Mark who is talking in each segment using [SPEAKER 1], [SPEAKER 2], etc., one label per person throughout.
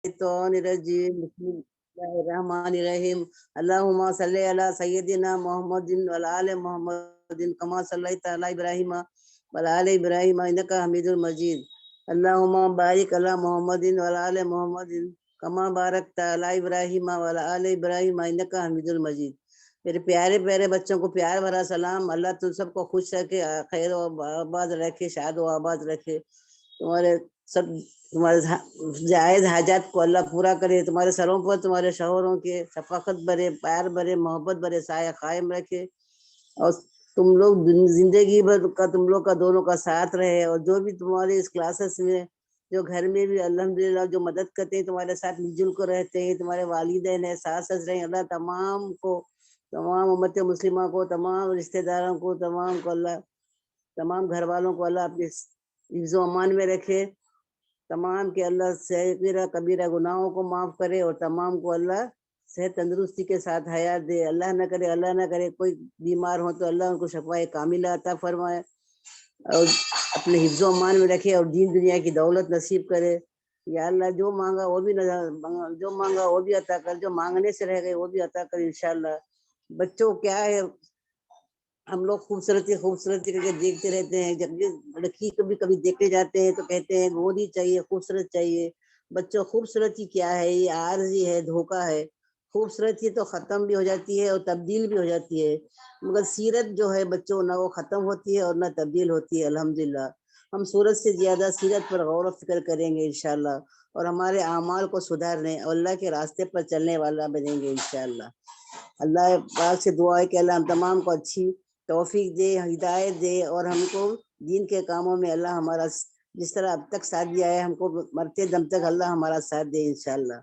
[SPEAKER 1] الرجيم بسم الله الرحمن الرحيم اللهم صل على سيدنا محمد وعلى آل محمد كما صليت على إبراهيم وعلى آل إبراهيم إنك حميد مجيد اللهم بارك على محمد وعلى آل محمد كما باركت على إبراهيم وعلى آل إبراهيم إنك حميد مجيد۔ میرے پیارے پیارے بچوں کو پیار بھرا سلام۔ اللہ تم سب کو خوش رکھے، خیر و آباد رکھے، شاد و آباد رکھے، تمہارے جائز حاجات کو اللہ پورا کرے، تمہارے سروں پر تمہارے شوہروں کے شفقت بھرے، پیار بھرے، محبت بھرے سایہ قائم رکھے، اور تم لوگ زندگی بھر کا تم لوگ کا دونوں کا ساتھ رہے، اور جو بھی تمہارے اس کلاسز میں جو گھر میں بھی الحمدللہ جو مدد کرتے ہیں، تمہارے ساتھ مل جل کر رہتے ہیں، تمہارے والدین ہیں، ساس سسر ہیں، اللہ تمام کو، تمام امت مسلمہ کو، تمام رشتہ داروں کو، تمام کو اللہ، تمام گھر والوں کو اللہ اپنے حفظ و امان میں رکھے، تمام کے اللہ صغیرہ کبیرہ گناہوں کو معاف کرے، اور تمام کو اللہ صحت تندرستی کے ساتھ حیات دے۔ اللہ نہ کرے کوئی بیمار ہو تو اللہ ان کو شفائے کاملہ عطا فرمائے، اور اپنے حفظ و امان میں رکھے، اور دین دنیا کی دولت نصیب کرے۔ یا اللہ جو مانگا وہ بھی عطا کر، جو مانگنے سے رہ گئے وہ بھی عطا کر انشاءاللہ۔ بچوں کیا ہے، ہم لوگ خوبصورتی کر کے دیکھتے رہتے ہیں، جب بھی لڑکی کبھی دیکھنے جاتے ہیں تو کہتے ہیں گودی چاہیے، خوبصورت چاہیے۔ بچوں خوبصورتی کیا ہے، یہ عارضی ہے، دھوکہ ہے۔ خوبصورتی تو ختم بھی ہو جاتی ہے اور تبدیل بھی ہو جاتی ہے، مگر سیرت جو ہے بچوں نہ وہ ختم ہوتی ہے اور نہ تبدیل ہوتی ہے الحمدللہ۔ ہم صورت سے زیادہ سیرت پر غور و فکر کریں گے انشاءاللہ، اور ہمارے اعمال کو سدھارنے اور اللہ کے راستے پر چلنے والا بنیں گے انشاءاللہ۔ اللہ پاک سے دعا ہے کہ اللہ ہم تمام کو اچھی توفیق دے، ہدایت دے، اور ہم کو دین کے کاموں میں اللہ ہمارا جس طرح اب تک ساتھ دیا ہے، ہم کو مرتے دم تک اللہ ہمارا ساتھ دے انشاءاللہ۔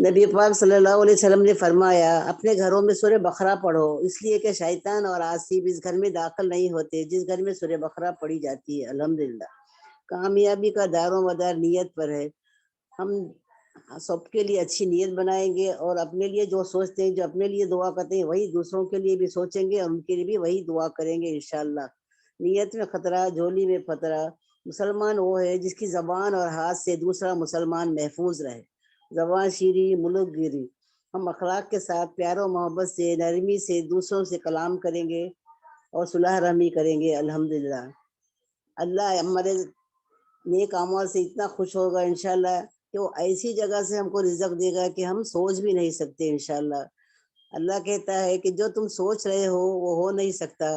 [SPEAKER 1] نبی پاک صلی اللہ علیہ وسلم نے فرمایا اپنے گھروں میں سورہ بقرہ پڑھو، اس لیے کہ شیطان اور عاصی اس گھر میں داخل نہیں ہوتے جس گھر میں سورہ بقرہ پڑھی جاتی ہے الحمدللہ۔ کامیابی کا دار و مدار نیت پر ہے۔ ہم سب کے لیے اچھی نیت بنائیں گے، اور اپنے لیے جو سوچتے ہیں، جو اپنے لیے دعا کرتے ہیں، وہی دوسروں کے لیے بھی سوچیں گے اور ان کے لیے بھی وہی دعا کریں گے انشاءاللہ۔ نیت میں خطرہ، جھولی میں فترہ۔ مسلمان وہ ہے جس کی زبان اور ہاتھ سے دوسرا مسلمان محفوظ رہے۔ زبان شیری ملک گیری۔ ہم اخلاق کے ساتھ پیار و محبت سے، نرمی سے دوسروں سے کلام کریں گے اور صلح رحمی کریں گے الحمدللہ۔ اللہ ہمارے نیک اعمال سے اتنا خوش ہوگا انشاءاللہ کہ وہ ایسی جگہ سے ہم کو رزق دے گا کہ ہم سوچ بھی نہیں سکتے انشاءاللہ۔ اللہ کہتا ہے کہ جو تم سوچ رہے ہو وہ ہو نہیں سکتا،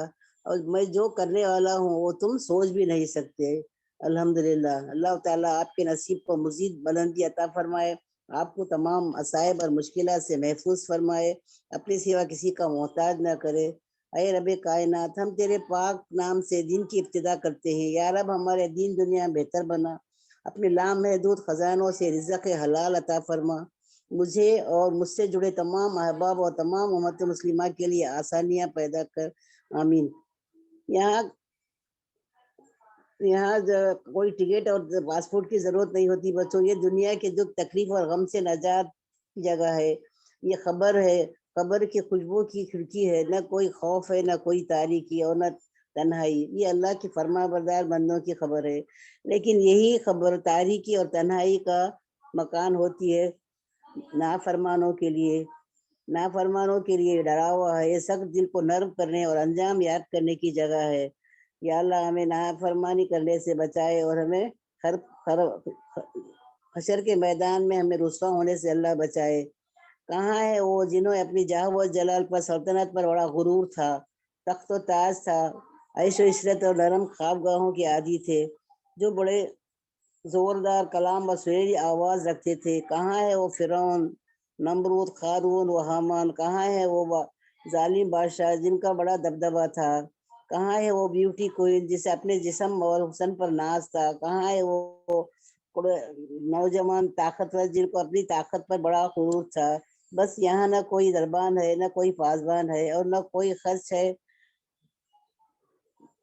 [SPEAKER 1] اور میں جو کرنے والا ہوں وہ تم سوچ بھی نہیں سکتے الحمدللہ۔ اللہ تعالیٰ آپ کے نصیب کو مزید بلندی عطا فرمائے، آپ کو تمام مصائب اور مشکلات سے محفوظ فرمائے، اپنے سوا کسی کا محتاج نہ کرے۔ اے رب کائنات، ہم تیرے پاک نام سے دین کی ابتدا کرتے ہیں، یا رب ہمارے دین دنیا بہتر بنا، اپنے لامحدود خزانوں سے رزق حلال عطا فرما، مجھے اور مجھ سے جڑے تمام احباب اور تمام امت مسلمہ کے لیے آسانیاں پیدا کر، آمین۔ یہاں کوئی ٹکٹ اور پاسپورٹ کی ضرورت نہیں ہوتی بچوں، یہ دنیا کے دکھ تکلیف اور غم سے نجات کی جگہ ہے، یہ خبر ہے، قبر کی خوشبو کی کھڑکی ہے، نہ کوئی خوف ہے، نہ کوئی تاریکی اور نہ تنہائی، یہ اللہ کی فرما بردار بندوں کی خبر ہے۔ لیکن یہی خبر تاریکی اور تنہائی کا مکان ہوتی ہے نافرمانوں کے لیے ڈرا ہوا ہے، یہ سخت دل کو نرم کرنے اور انجام یاد کرنے کی جگہ ہے۔ یا اللہ ہمیں نافرمانی کرنے سے بچائے، اور ہمیں حشر کے میدان میں ہمیں رسوا ہونے سے اللہ بچائے۔ کہاں ہے وہ جنہوں اپنی جاہ و جلال پر، سلطنت پر بڑا غرور تھا، تخت و تاج تھا، عیش و عشرت اور نرم خوابگاہوں کے عادی تھے، جو بڑے زوردار کلام و سریلی آواز رکھتے تھے؟ کہاں ہے وہ فرعون، نمرود، قارون و حامان؟ کہاں ہے وہ ظالم بادشاہ جن کا بڑا دبدبہ تھا؟ کہاں ہے وہ بیوٹی کوئن جسے اپنے جسم اور حسن پر ناز تھا؟ کہاں ہے وہ نوجوان طاقتور جن کو اپنی طاقت پر بڑا غرور تھا؟ بس یہاں نہ کوئی دربان ہے، نہ کوئی پاسبان ہے، اور نہ کوئی خرچ ہے،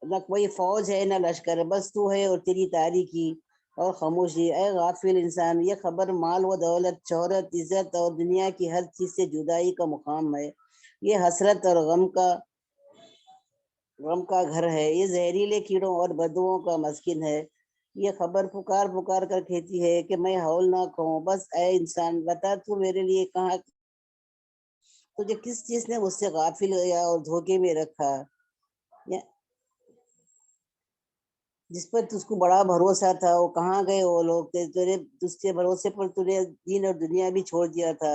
[SPEAKER 1] نہ کوئی فوج ہے، نہ لشکر، بس تو ہے اور تیری تاریکی اور خاموشی۔ اے غافل انسان، یہ خبر مال و دولت، شہرت، عزت اور دنیا کی ہر چیز سے جدائی کا مقام ہے، یہ حسرت اور غم کا گھر ہے، یہ زہریلے کیڑوں اور بدبوؤں کا مسکن ہے، یہ خبر پکار پکار کر کہتی ہے کہ میں ہولناک ہوں. بس اے انسان بتا تو میرے لیے کہاں تجھے کس چیز نے مجھ سے غافل یا اور دھوکے میں رکھا، جس پر تجھ کو بڑا بھروسہ تھا وہ کہاں گئے وہ لوگ؟ تیرے تجھ کے بھروسے پر تجھے دین اور دنیا بھی چھوڑ دیا تھا.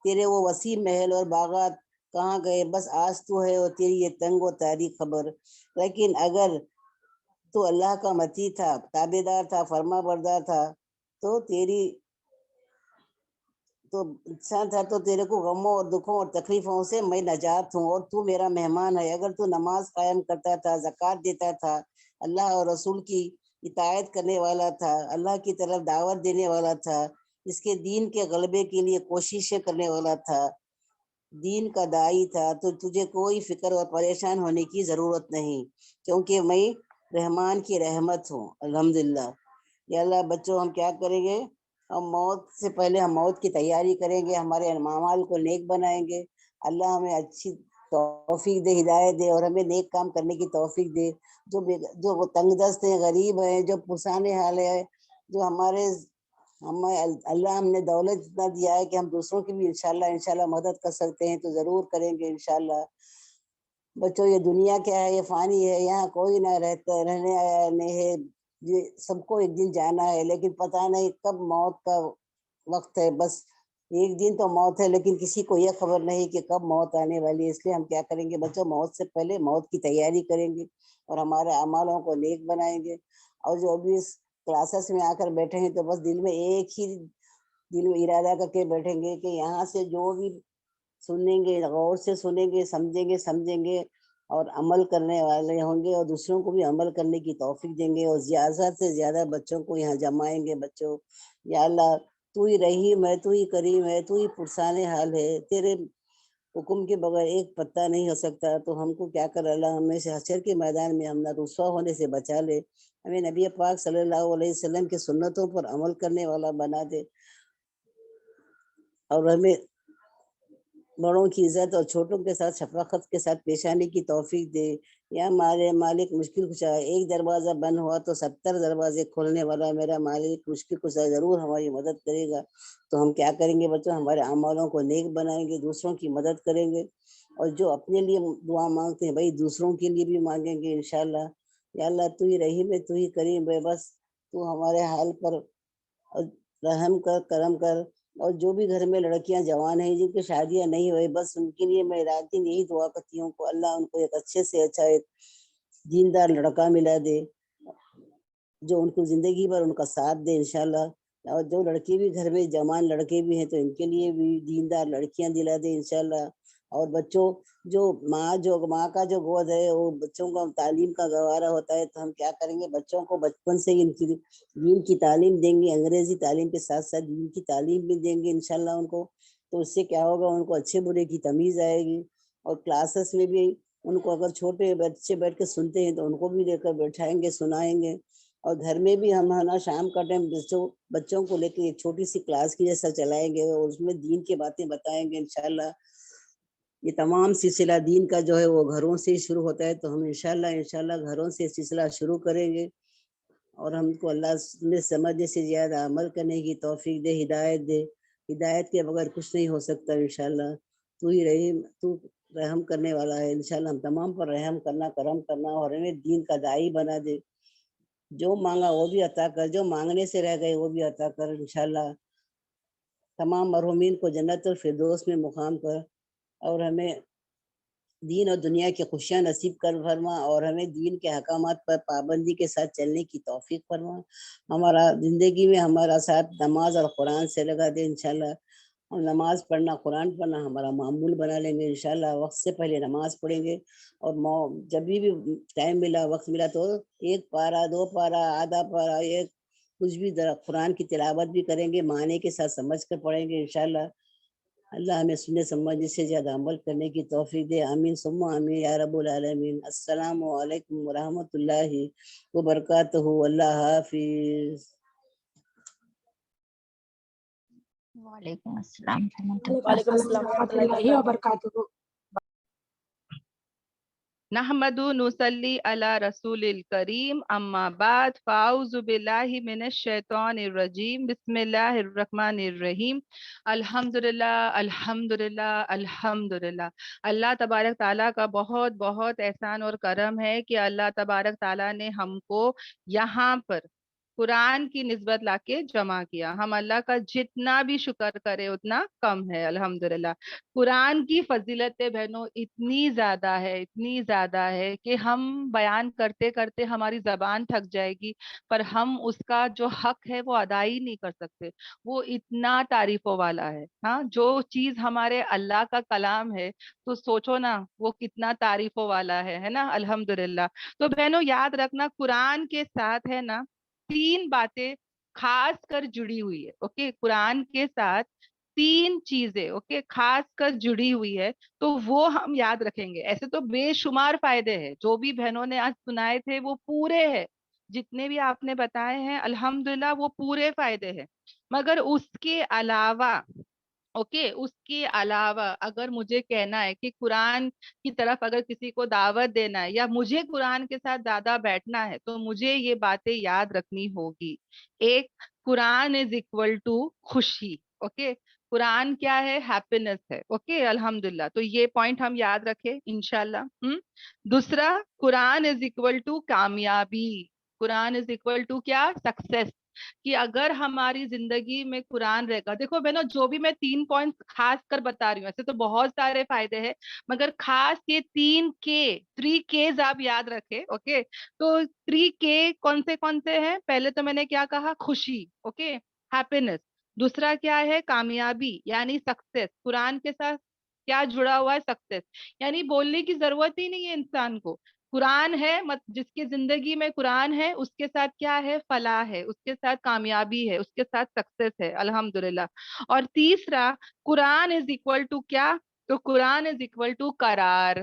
[SPEAKER 1] تیرے وہ وسیع محل اور باغات کہاں گئے؟ بس آج تو ہے اور تیری یہ تنگ و تاریخ خبر. لیکن اگر تو اللہ کا متی تھا، تابع دار تھا، فرما بردار تھا، تو تیری تو انسان تھا تو تیرے کو غموں اور دکھوں اور تکلیفوں سے میں نجات ہوں اور تو میرا مہمان ہے. اگر تو نماز قائم کرتا تھا، زکوٰۃ دیتا تھا، اللہ اور رسول کی اطاعت کرنے والا تھا، اللہ کی طرف دعوت دینے والا تھا، اس کے دین کے غلبے کے لیے کوششیں کرنے والا تھا، دین کا داعی تھا، تو تجھے کوئی فکر اور پریشان ہونے کی ضرورت نہیں، کیونکہ میں رحمان کی رحمت ہوں. الحمدللہ. یا اللہ بچوں ہم کیا کریں گے؟ ہم موت سے پہلے ہم موت کی تیاری کریں گے، ہمارے اعمال کو نیک بنائیں گے. اللہ ہمیں اچھی توفیق دے، ہدایت دے اور ہمیں نیک کام کرنے کی توفیق دے. جو وہ تنگ دست ہیں، غریب ہیں، جو پرسان حال ہے، جو ہمیں اللہ ہم نے دولت اتنا دیا ہے کہ ہم دوسروں کی بھی انشاءاللہ مدد کر سکتے ہیں تو ضرور کریں گے انشاءاللہ. بچوں یہ دنیا کیا ہے؟ یہ فانی ہے، یہاں کوئی نہ رہنے آیا نہیں ہے. یہ سب کو ایک دن جانا ہے، لیکن پتہ نہیں کب موت کا وقت ہے. بس ایک دن تو موت ہے، لیکن کسی کو یہ خبر نہیں کہ کب موت آنے والی ہے. اس لیے ہم کیا کریں گے بچوں؟ موت سے پہلے موت کی تیاری کریں گے اور ہمارے اعمالوں کو نیک بنائیں گے. اور جو ابھی اس کلاسز میں آ کر بیٹھے ہیں تو بس دل میں ایک ہی دل میں ارادہ کر کے بیٹھیں گے کہ یہاں سے جو بھی سنیں گے غور سے سنیں گے، سمجھیں گے اور عمل کرنے والے ہوں گے اور دوسروں کو بھی عمل کرنے کی توفیق دیں گے اور زیادہ سے زیادہ بچوں کو یہاں جمائیں گے. بچوں یا اللہ تو ہی رحیم ہے، تو ہی کریم ہے، تو ہی پرسان حال ہے. تیرے حکم کے بغیر ایک پتا نہیں ہو سکتا. تو ہم کو کیا کر اللہ ہمیں سے حشر کے میدان میں ہم نہ رسوا ہونے سے بچا لے. ہمیں نبی پاک صلی اللہ علیہ وسلم کے سنتوں پر عمل کرنے والا بنا دے اور ہمیں بڑوں کی عزت اور چھوٹوں کے ساتھ شفقت کے ساتھ پیش آنے کی توفیق دے. یا ہمارے مالک مشکل کشا، ایک دروازہ بند ہوا تو 70 دروازے کھولنے والا میرا مالک مشکل کشا ضرور ہماری مدد کرے گا. تو ہم کیا کریں گے بچوں؟ ہمارے اعمالوں کو نیک بنائیں گے، دوسروں کی مدد کریں گے اور جو اپنے لیے دعا مانگتے ہیں بھائی دوسروں کے لیے بھی مانگیں گے انشاءاللہ. یا اللہ تو ہی رحیم ہے، تو ہی کریم ہے، بس تو ہمارے حال پر رحم کر، کرم کر. اور جو بھی گھر میں لڑکیاں جوان ہیں جن کی شادیاں نہیں ہوئی، بس ان کے لیے میں رات دن یہی دعا کرتی ہوں کہ اللہ ان کو ایک اچھے سے اچھا ایک دیندار لڑکا ملا دے جو ان کو زندگی بھر ان کا ساتھ دے انشاءاللہ. اور جو لڑکی بھی گھر میں جوان لڑکے بھی ہیں تو ان کے لیے بھی دیندار لڑکیاں دلا دے انشاءاللہ. اور بچوں جو ماں کا جو گود ہے وہ بچوں کا تعلیم کا گوارا ہوتا ہے، تو ہم کیا کریں گے بچوں کو بچپن سے ان کی دین کی تعلیم دیں گے، انگریزی تعلیم کے ساتھ ساتھ دین کی تعلیم بھی دیں گے انشاءاللہ ان کو. تو اس سے کیا ہوگا؟ ان کو اچھے برے کی تمیز آئے گی. اور کلاسز میں بھی ان کو اگر چھوٹے بچے بیٹھ کے سنتے ہیں تو ان کو بھی لے کر بیٹھائیں گے، سنائیں گے. اور گھر میں بھی ہم ہے نا شام کا ٹائم بچوں کو لے کے ایک چھوٹی سی کلاس کی جیسا چلائیں گے اور اس میں دین کی باتیں بتائیں گے انشاءاللہ. یہ تمام سلسلہ دین کا جو ہے وہ گھروں سے ہی شروع ہوتا ہے، تو ہم انشاءاللہ گھروں سے سلسلہ شروع کریں گے. اور ہم کو اللہ نے سمجھنے سے زیادہ عمل کرنے کی توفیق دے، ہدایت دے. ہدایت کے بغیر کچھ نہیں ہو سکتا انشاءاللہ. تو ہی رحیم، تو رحم کرنے والا ہے انشاءاللہ. ہم تمام پر رحم کرنا، کرم کرنا اور ہمیں دین کا داعی بنا دے. جو مانگا وہ بھی عطا کر، جو مانگنے سے رہ گئے وہ بھی عطا کر انشاءاللہ. تمام مرحومین کو جنت الفردوس میں مقام کر اور ہمیں دین اور دنیا کی خوشیاں نصیب کر فرما اور ہمیں دین کے احکامات پر پابندی کے ساتھ چلنے کی توفیق فرما. ہمارا زندگی میں ہمارا ساتھ نماز اور قرآن سے لگا دے انشاءاللہ. ہم نماز پڑھنا، قرآن پڑھنا ہمارا معمول بنا لیں گے انشاءاللہ. وقت سے پہلے نماز پڑھیں گے اور جب بھی ٹائم ملا، وقت ملا تو ایک پارہ، 2 پارہ، آدھا پارہ، ایک کچھ بھی قرآن کی تلاوت بھی کریں گے، معنی کے ساتھ سمجھ کر پڑھیں گے انشاءاللہ. اللہ ہمیں سننے سمجھنے سے زیادہ عمل کرنے کی توفیق دے. آمین ثم آمین یا رب العالمین. السلام علیکم ورحمۃ اللہ وبرکاتہ. اللہ حافظ.
[SPEAKER 2] وعلیکم السلام ورحمۃ اللہ.
[SPEAKER 3] وعلیکم السلام ورحمۃ اللہ وبرکاتہ. نحمد نصلی علی رسول الکریم اما بعد فاعوذ باللہ من الشیطان الرجیم بسم اللہ الرحمن الرحیم الحمدللہ الحمدللہ الحمدللہ. اللہ تبارک تعالیٰ کا بہت بہت احسان اور کرم ہے کہ اللہ تبارک تعالیٰ نے ہم کو یہاں پر قرآن کی نسبت لا کے جمع کیا. ہم اللہ کا جتنا بھی شکر کرے اتنا کم ہے. الحمدللہ قرآن کی فضیلتیں بہنوں اتنی زیادہ ہے کہ ہم بیان کرتے کرتے ہماری زبان تھک جائے گی، پر ہم اس کا جو حق ہے وہ ادا ہی نہیں کر سکتے. وہ اتنا تعریفوں والا ہے. ہاں، جو چیز ہمارے اللہ کا کلام ہے تو سوچو نا وہ کتنا تعریفوں والا ہے نا. الحمدللہ. تو بہنوں یاد رکھنا قرآن کے ساتھ ہے نا 3 باتیں خاص کر جڑی ہوئی ہے. اوکے، قرآن کے ساتھ 3 چیزیں اوکے خاص کر جڑی ہوئی ہے، تو وہ ہم یاد رکھیں گے. ایسے تو بے شمار فائدے ہیں جو بھی بہنوں نے آج سنائے تھے، وہ پورے ہیں. جتنے بھی آپ نے بتائے ہیں الحمدللہ وہ پورے فائدے ہیں. مگر اس کے علاوہ اوکے اس کے علاوہ اگر مجھے کہنا ہے کہ قرآن کی طرف اگر کسی کو دعوت دینا ہے یا مجھے قرآن کے ساتھ زیادہ بیٹھنا ہے، تو مجھے یہ باتیں یاد رکھنی ہوگی. ایک، قرآن از اکول ٹو خوشی. اوکے، قرآن کیا ہے؟ ہیپینس ہے. اوکے الحمدللہ. تو یہ پوائنٹ ہم یاد رکھیں انشاءاللہ. دوسرا، قرآن از اکول ٹو کامیابی. قرآن از اکول ٹو کیا؟ سکسیس. کہ اگر ہماری زندگی میں قرآن رہے گا، دیکھو بہنوں جو بھی میں 3 پوائنٹ خاص کر بتا رہی ہوں، ایسے تو بہت سارے فائدے ہیں، مگر خاص یہ 3 کیز آپ یاد رکھے. اوکے، تو 3 کے کون سے ہیں؟ پہلے تو میں نے کیا کہا؟ خوشی. Okay, happiness. دوسرا کیا ہے؟ کامیابی یعنی سکسیس. قرآن کے ساتھ کیا جڑا ہوا ہے؟ سکسیس. یعنی بولنے کی ضرورت ہی نہیں ہے انسان کو. قرآن ہے، جس کی زندگی میں قرآن ہے اس کے ساتھ کیا ہے؟ فلاح ہے، اس کے ساتھ کامیابی ہے، اس کے ساتھ سکسیس ہے. الحمدللہ. اور تیسرا، قرآن از اکول ٹو کیا؟ تو قرآن از اکول ٹو قرار.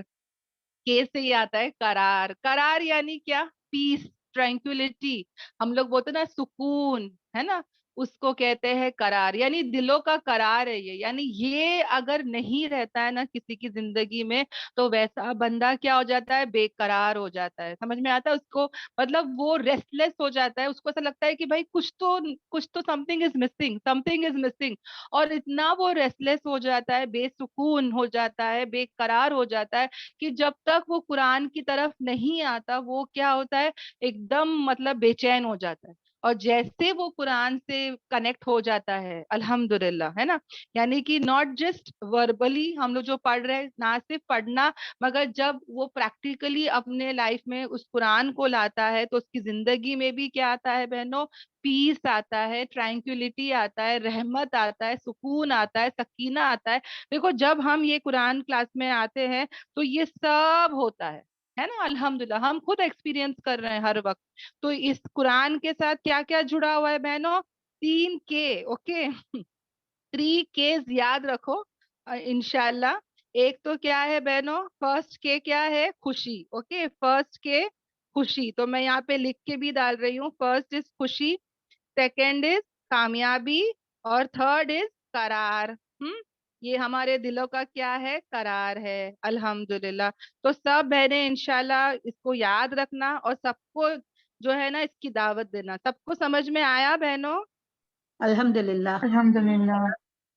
[SPEAKER 3] کے سے یہ آتا ہے قرار. قرار یعنی کیا؟ پیس، ٹرینکولیٹی. ہم لوگ بولتے ہیں نا سکون، ہے نا، اس کو کہتے ہیں قرار. یعنی دلوں کا قرار ہے یہ. یعنی یہ اگر نہیں رہتا ہے نا کسی کی زندگی میں، تو ویسا بندہ کیا ہو جاتا ہے؟ بے قرار ہو جاتا ہے. سمجھ میں آتا ہے اس کو؟ مطلب وہ ریسٹ لیس ہو جاتا ہے. اس کو ایسا لگتا ہے کہ بھائی کچھ تو some thing is missing, some thing is missing. اور اتنا وہ ریسٹ لیس ہو جاتا ہے، بے سکون ہو جاتا ہے، بے قرار ہو جاتا ہے کہ جب تک وہ قرآن کی طرف نہیں آتا وہ کیا ہوتا ہے؟ ایک دم مطلب بے چین ہو جاتا ہے. اور جیسے وہ قرآن سے کنیکٹ ہو جاتا ہے الحمدللہ، ہے نا، یعنی کہ ناٹ جسٹ وربلی ہم لوگ جو پڑھ رہے ہیں، نہ صرف پڑھنا، مگر جب وہ پریکٹیکلی اپنے لائف میں اس قرآن کو لاتا ہے تو اس کی زندگی میں بھی کیا آتا ہے بہنوں؟ پیس آتا ہے، ٹرینکولیٹی آتا ہے، رحمت آتا ہے، سکون آتا ہے، سکینہ آتا ہے. دیکھو جب ہم یہ قرآن کلاس میں آتے ہیں تو یہ سب ہوتا ہے نا. الحمدللہ ہم خود ایکسپیرینس کر رہے ہیں ہر وقت. تو اس قرآن کے ساتھ کیا کیا جڑا ہوا ہے بہنوں؟ 3 کے. اوکے 3 کیز یاد رکھو انشاءاللہ. ایک تو کیا ہے بہنوں؟ فرسٹ کے کیا ہے؟ خوشی. اوکے، فرسٹ کے خوشی. تو میں یہاں پہ لکھ کے بھی ڈال رہی ہوں. فرسٹ از خوشی، سیکنڈ از کامیابی، اور تھرڈ از قرار. یہ ہمارے دلوں کا کیا ہے؟ قرار ہے. الحمدللہ. تو سب بہنیں انشاءاللہ اس کو یاد رکھنا اور سب کو جو ہے نا اس کی دعوت دینا. سب کو سمجھ میں آیا بہنوں؟
[SPEAKER 4] الحمدللہ.
[SPEAKER 2] الحمدللہ.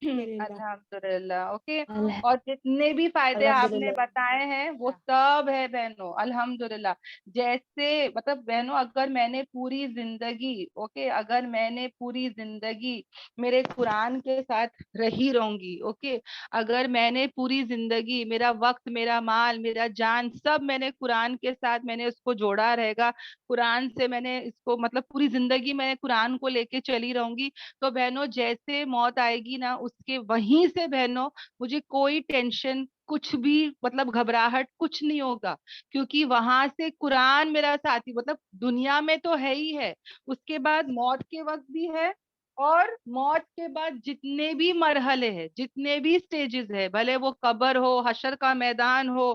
[SPEAKER 3] الحمدللہ. اوکے، اور جتنے بھی فائدے آپ نے بتائے ہیں وہ سب ہے بہنوں الحمدللہ. جیسے مطلب بہنوں اگر میں نے پوری زندگی اوکے اگر میں نے پوری زندگی میرے قرآن کے ساتھ رہی رہوں گی، اوکے اگر میں نے پوری زندگی میرا وقت، میرا مال، میرا جان سب میں نے قرآن کے ساتھ میں نے اس کو جوڑا رہے گا، قرآن سے میں نے اس کو مطلب پوری زندگی میں قرآن کو لے کے چلی رہوں گی، تو بہنوں جیسے موت آئے گی نا اس کے وہیں سے بہنوں مجھے کوئی ٹینشن، کچھ بھی مطلب گھبراہٹ کچھ نہیں ہوگا، کیونکہ وہاں سے قرآن میرا ساتھی مطلب دنیا میں تو ہے ہی ہے، اس کے بعد موت کے وقت بھی ہے، اور موت کے بعد جتنے بھی مرحلے ہیں، جتنے بھی سٹیجز ہے، بھلے وہ قبر ہو، حشر کا میدان ہو،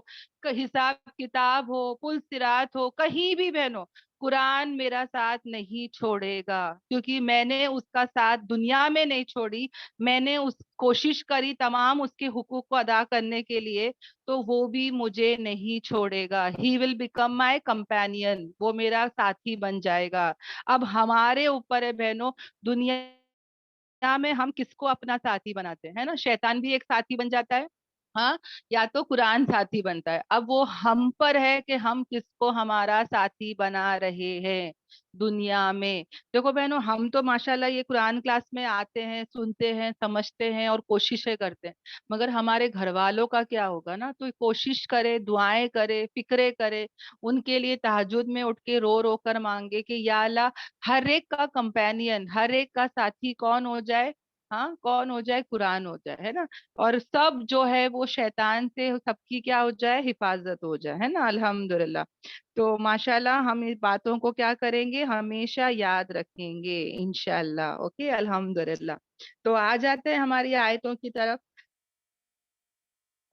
[SPEAKER 3] حساب کتاب ہو، پل صراط ہو، کہیں بھی بہنوں قرآن میرا ساتھ نہیں چھوڑے گا، کیونکہ میں نے اس کا ساتھ دنیا میں نہیں چھوڑی، میں نے اس کوشش کری تمام اس کے حقوق کو ادا کرنے کے لیے، تو وہ بھی مجھے نہیں چھوڑے گا. ہی ول بیکم مائی کمپینین، وہ میرا ساتھی بن جائے گا. اب ہمارے اوپر ہے بہنوں، دنیا میں ہم کس کو اپنا ساتھی بناتے ہیں نا. شیطان بھی ایک ساتھی بن جاتا ہے، ہاں، یا تو قرآن ساتھی بنتا ہے. اب وہ ہم پر ہے کہ ہم کس کو ہمارا ساتھی بنا رہے ہیں دنیا میں. دیکھو بہنوں، ہم تو ماشاءاللہ یہ قرآن کلاس میں آتے ہیں، سنتے ہیں، سمجھتے ہیں اور کوششیں کرتے ہیں، مگر ہمارے گھر والوں کا کیا ہوگا نا. تو کوشش کرے، دعائیں کرے، فکرے کرے، ان کے لیے تہجد میں اٹھ کے رو رو کر مانگے کہ یا اللہ ہر ایک کا کمپینین، ہر ایک کا ساتھی کون ہو جائے؟ ہاں، کون ہو جائے؟ قرآن ہو جائے، ہے نا. اور سب جو ہے وہ شیطان سے سب کی کیا ہو جائے؟ حفاظت ہو جائے، ہے نا. الحمدللہ. تو ماشاءاللہ ہم اس باتوں کو کیا کریں گے؟ ہمیشہ یاد رکھیں گے انشاءاللہ. اوکے، الحمدللہ. تو آ جاتے ہیں ہماری آیتوں کی طرف.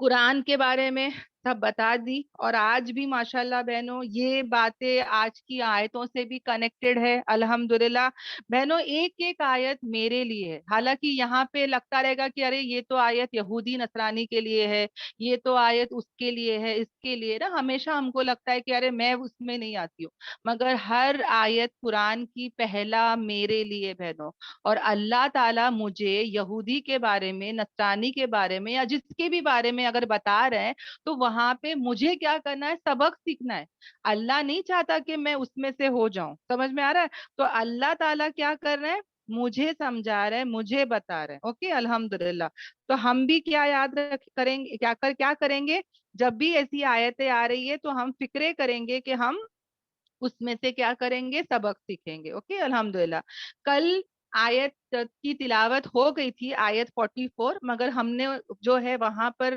[SPEAKER 3] قرآن کے بارے میں سب بتا دی، اور آج بھی ماشاءاللہ بہنوں یہ باتیں آج کی آیتوں سے بھی کنیکٹڈ ہے. الحمدللہ بہنوں، ایک ایک آیت میرے لیے ہے. حالانکہ یہاں پہ لگتا رہے گا کہ ارے یہ تو آیت یہودی نصرانی کے لیے ہے، یہ تو آیت اس کے لیے ہے، اس کے لیے نا. ہمیشہ ہم کو لگتا ہے کہ ارے میں اس میں نہیں آتی ہوں، مگر ہر آیت قرآن کی پہلا میرے لیے بہنوں. اور اللہ تعالیٰ مجھے یہودی کے بارے میں، نصرانی کے بارے میں، یا جس کے بھی بارے میں اگر بتا رہے ہیں، تو وہاں پہ مجھے کیا کرنا ہے؟ سبق سیکھنا ہے. اللہ نہیں چاہتا کہ میں اس میں سے ہو جاؤں. سمجھ میں آ رہا ہے؟ تو اللہ تعالیٰ کیا کر رہے ہیں؟ مجھے سمجھا رہے ہیں، مجھے بتا رہے ہیں. اوکے، الحمدللہ. تو ہم بھی کیا یاد کریں گے، کیا کریں گے؟ جب بھی ایسی آیتیں آ رہی ہے تو ہم فکرے کریں گے کہ ہم اس میں سے کیا کریں گے؟ سبق سیکھیں گے. اوکے، الحمدللہ. کل آیت کی تلاوت ہو گئی تھی، آیت 44، مگر ہم نے جو ہے وہاں پر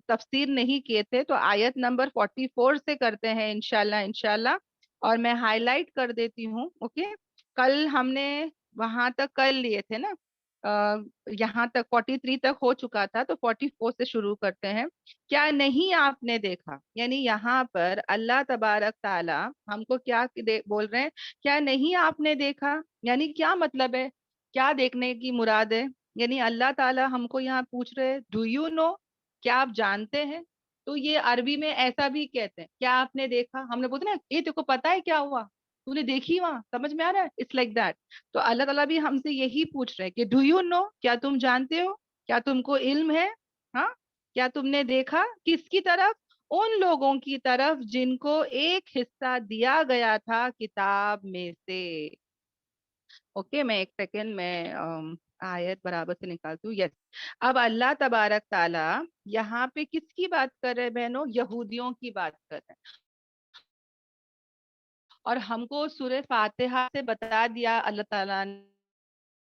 [SPEAKER 3] تفسیر نہیں کیے تھے، تو آیت نمبر 44 سے کرتے ہیں انشاءاللہ. اور میں ہائی لائٹ کر دیتی ہوں. اوکے، کل ہم نے وہاں تک کر لیے تھے نا، یہاں تک 43 تک ہو چکا تھا، تو 44 سے شروع کرتے ہیں. کیا نہیں آپ نے دیکھا، یعنی یہاں پر اللہ تبارک تعالی ہم کو کیا بول رہے ہیں؟ کیا نہیں آپ نے دیکھا، یعنی کیا مطلب ہے؟ کیا دیکھنے کی مراد ہے؟ یعنی اللہ تعالی ہم کو یہاں پوچھ رہے ڈو یو نو، کیا آپ جانتے ہیں؟ تو یہ عربی میں ایسا بھی کہتے ہیں، کیا آپ نے دیکھا. ہم نے بولتے نا یہ تیرے کو پتا ہے کیا ہوا، تو نے دیکھی وہاں. سمجھ میں آ رہا ہے؟ It's like that. تو اللہ تعالیٰ بھی ہم سے یہی پوچھ رہے کہ ڈو یو نو، کیا تم جانتے ہو، کیا تم کو علم ہے؟ ہاں، کیا تم نے دیکھا؟ کس کی طرف؟ ان لوگوں کی طرف جن کو ایک حصہ دیا گیا تھا کتاب میں سے. اوکے، میں ایک سیکنڈ میں آیت برابر سے نکالتی ہوں. یس. اب اللہ تبارک تعالی یہاں پہ کس کی بات کر رہے بہنوں؟ یہودیوں کی بات کر رہے ہیں. اور ہم کو سورہ فاتحہ سے بتا دیا اللہ تعالیٰ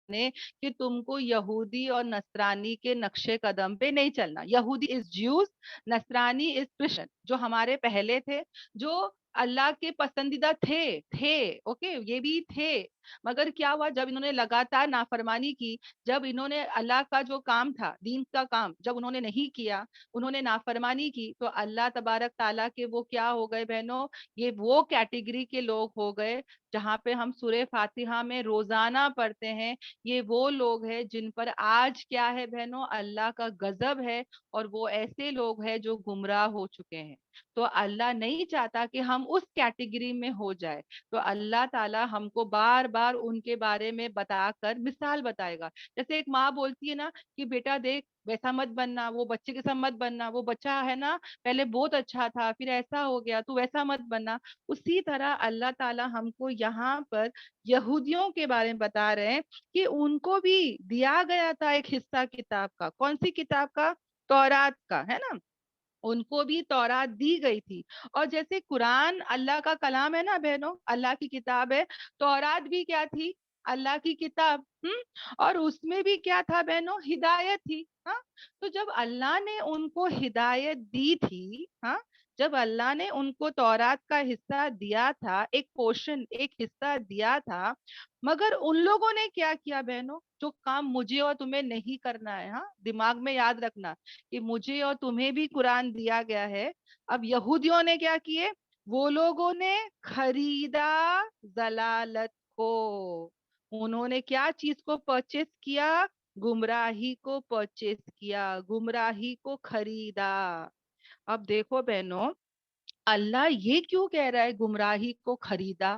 [SPEAKER 3] نے کہ تم کو یہودی اور نصرانی کے نقش قدم پہ نہیں چلنا. یہودی از جیوز، نصرانی از کرسچن، جو ہمارے پہلے تھے، جو اللہ کے پسندیدہ تھے. اوکے، یہ بھی تھے، مگر کیا ہوا؟ جب انہوں نے لگاتار نافرمانی کی، جب انہوں نے اللہ کا جو کام تھا، دین کا کام جب انہوں نے نہیں کیا، انہوں نے نافرمانی کی، تو اللہ تبارک تعالیٰ کے وہ کیا ہو گئے بہنوں؟ یہ وہ کیٹیگری کے لوگ ہو گئے جہاں پہ ہم سورہ فاتحہ میں روزانہ پڑھتے ہیں. یہ وہ لوگ ہیں جن پر آج کیا ہے بہنوں؟ اللہ کا غضب ہے، اور وہ ایسے لوگ ہیں جو گمراہ ہو چکے ہیں. تو اللہ نہیں چاہتا کہ ہم اس کیٹیگری میں ہو جائے. تو اللہ تعالی ہم کو بار بار ان کے بارے میں بتا کر مثال بتائے گا. جیسے ایک ماں بولتی ہے نا کہ بیٹا دیکھ ویسا مت بننا، وہ بچے کے ساتھ مت بننا، وہ بچہ ہے نا پہلے بہت اچھا تھا پھر ایسا ہو گیا، تو ویسا مت بننا. اسی طرح اللہ تعالی ہم کو یہاں پر یہودیوں کے بارے میں بتا رہے ہیں کہ ان کو بھی دیا گیا تھا ایک حصہ کتاب کا. کون سی کتاب کا؟ تورات کا، ہے نا. ان کو بھی تورات دی گئی تھی. اور جیسے قرآن اللہ کا کلام ہے نا بہنوں، اللہ کی کتاب ہے، تورات بھی کیا تھی؟ اللہ کی کتاب. اور اس میں بھی کیا تھا بہنوں؟ ہدایت تھی. ہاں، تو جب اللہ نے ان کو ہدایت دی تھی، ہاں، جب اللہ نے ان کو تورات کا حصہ دیا تھا، ایک پورشن، ایک حصہ دیا تھا، مگر ان لوگوں نے کیا کیا بہنوں؟ جو کام مجھے اور تمہیں نہیں کرنا ہے. ہاں، دماغ میں یاد رکھنا کہ مجھے اور تمہیں بھی قرآن دیا گیا ہے. اب یہودیوں نے کیا کیے؟ وہ لوگوں نے خریدا ضلالت کو. انہوں نے کیا چیز کو پرچیز کیا؟ گمراہی کو پرچیز کیا, گمراہی کو خریدا. اب دیکھو بہنوں, اللہ یہ کیوں کہہ رہا ہے گمراہی کو خریدا؟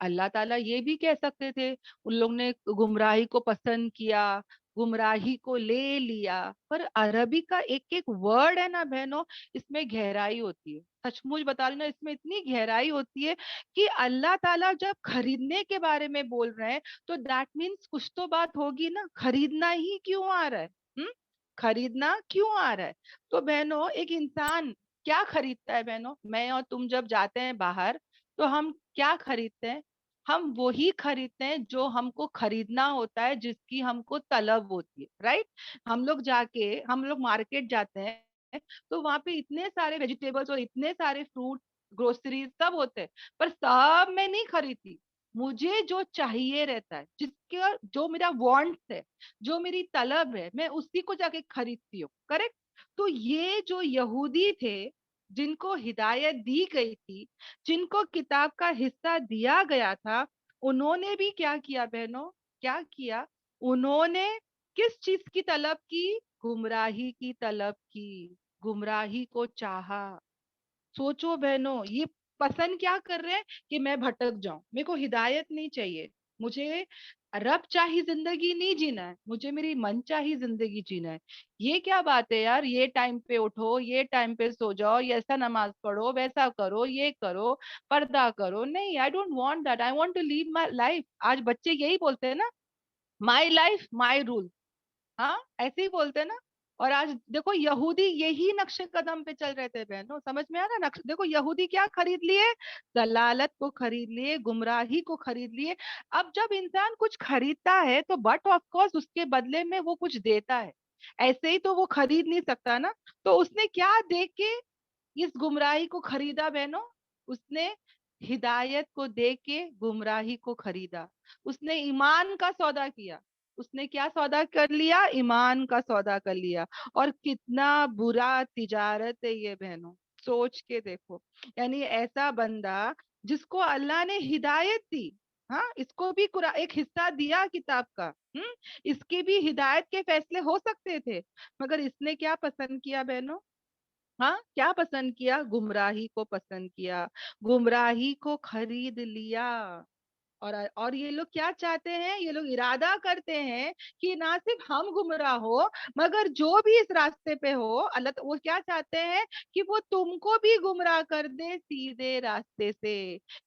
[SPEAKER 3] اللہ تعالیٰ یہ بھی کہہ سکتے تھے ان لوگ نے گمراہی کو پسند کیا, گمراہی کو لے لیا. پر عربی کا ایک ایک ورڈ ہے نا بہنوں, اس میں گہرائی ہوتی ہے. سچ مچ بتا رہی ہوں نا, اس میں اتنی گہرائی ہوتی ہے کہ اللہ تعالیٰ جب خریدنے کے بارے میں بول رہے ہیں تو دیٹ مینس کچھ تو بات ہوگی نا. خریدنا ہی کیوں آ رہا ہے؟ خریدنا کیوں آ رہا ہے؟ تو بہنوں, ایک انسان کیا خریدتا ہے بہنوں؟ میں اور تم جب جاتے ہیں باہر تو ہم کیا خریدتے ہیں؟ ہم وہی خریدتے ہیں جو ہم کو خریدنا ہوتا ہے, جس کی ہم کو طلب ہوتی ہے, رائٹ. ہم لوگ مارکیٹ جاتے ہیں تو وہاں پہ اتنے سارے ویجیٹیبلس اور اتنے سارے فروٹ, گروسریز سب ہوتے ہیں, پر سب میں نہیں خریدتی. مجھے جو چاہیے رہتا ہے, جو میرا وانٹ ہے, جو میری طلب ہے, میں اسی کو جا کے خریدتی ہوں, کریکٹ. تو یہ جو یہودی تھے جن کو ہدایت دی گئی تھی, جن کو کتاب کا حصہ دیا گیا تھا, انہوں نے بھی کیا کیا بہنوں؟ کیا کیا؟ انہوں نے کس چیز کی طلب کی؟ گمراہی کی طلب کی, گمراہی کو چاہا. سوچو بہنوں, یہ پسند کیا کر رہے ہیں کہ میں بھٹک جاؤں, میرے کو ہدایت نہیں چاہیے, مجھے رب چاہی زندگی نہیں جینا ہے, مجھے میری من چاہی زندگی جینا ہے. یہ کیا بات ہے یار, یہ ٹائم پہ اٹھو, یہ ٹائم پہ سو جاؤ, یہ ایسا نماز پڑھو, ویسا کرو, یہ کرو, پردہ کرو. نہیں, I don't want that, I want to live my life. آج بچے یہی بولتے ہیں نا, مائی لائف مائی رول. ہاں, ایسے ہی بولتے ہیں نا. اور آج دیکھو یہودی یہی نقش قدم پہ چل رہے تھے بہنوں, سمجھ میں آ رہا ہے؟ دیکھو یہودی کیا خرید لیے؟ ضلالت کو خرید لیے, گمراہی کو خرید لیے. اب جب انسان کچھ خریدتا ہے تو بٹ آف کورس اس کے بدلے میں وہ کچھ دیتا ہے, ایسے ہی تو وہ خرید نہیں سکتا نا. تو اس نے کیا دے کے اس گمراہی کو خریدا بہنوں؟ اس نے ہدایت کو دے کے گمراہی کو خریدا. اس نے ایمان کا سودا کیا. اس نے کیا سودا کر لیا؟ ایمان کا سودا کر لیا. اور کتنا برا تجارت ہے یہ بہنوں, سوچ کے دیکھو. یعنی ایسا بندہ جس کو اللہ نے ہدایت دی, ہاں, اس کو بھی ایک حصہ دیا کتاب کا, اس کی بھی ہدایت کے فیصلے ہو سکتے تھے, مگر اس نے کیا پسند کیا بہنوں؟ ہاں, کیا پسند کیا؟ گمراہی کو پسند کیا, گمراہی کو خرید لیا. اور یہ لوگ کیا چاہتے ہیں؟ یہ لوگ ارادہ کرتے ہیں کہ نہ صرف ہم گمراہ ہو, مگر جو بھی اس راستے پہ ہو, اللہ وہ کیا چاہتے ہیں کہ وہ تم کو بھی گمراہ کر دے سیدھے راستے سے.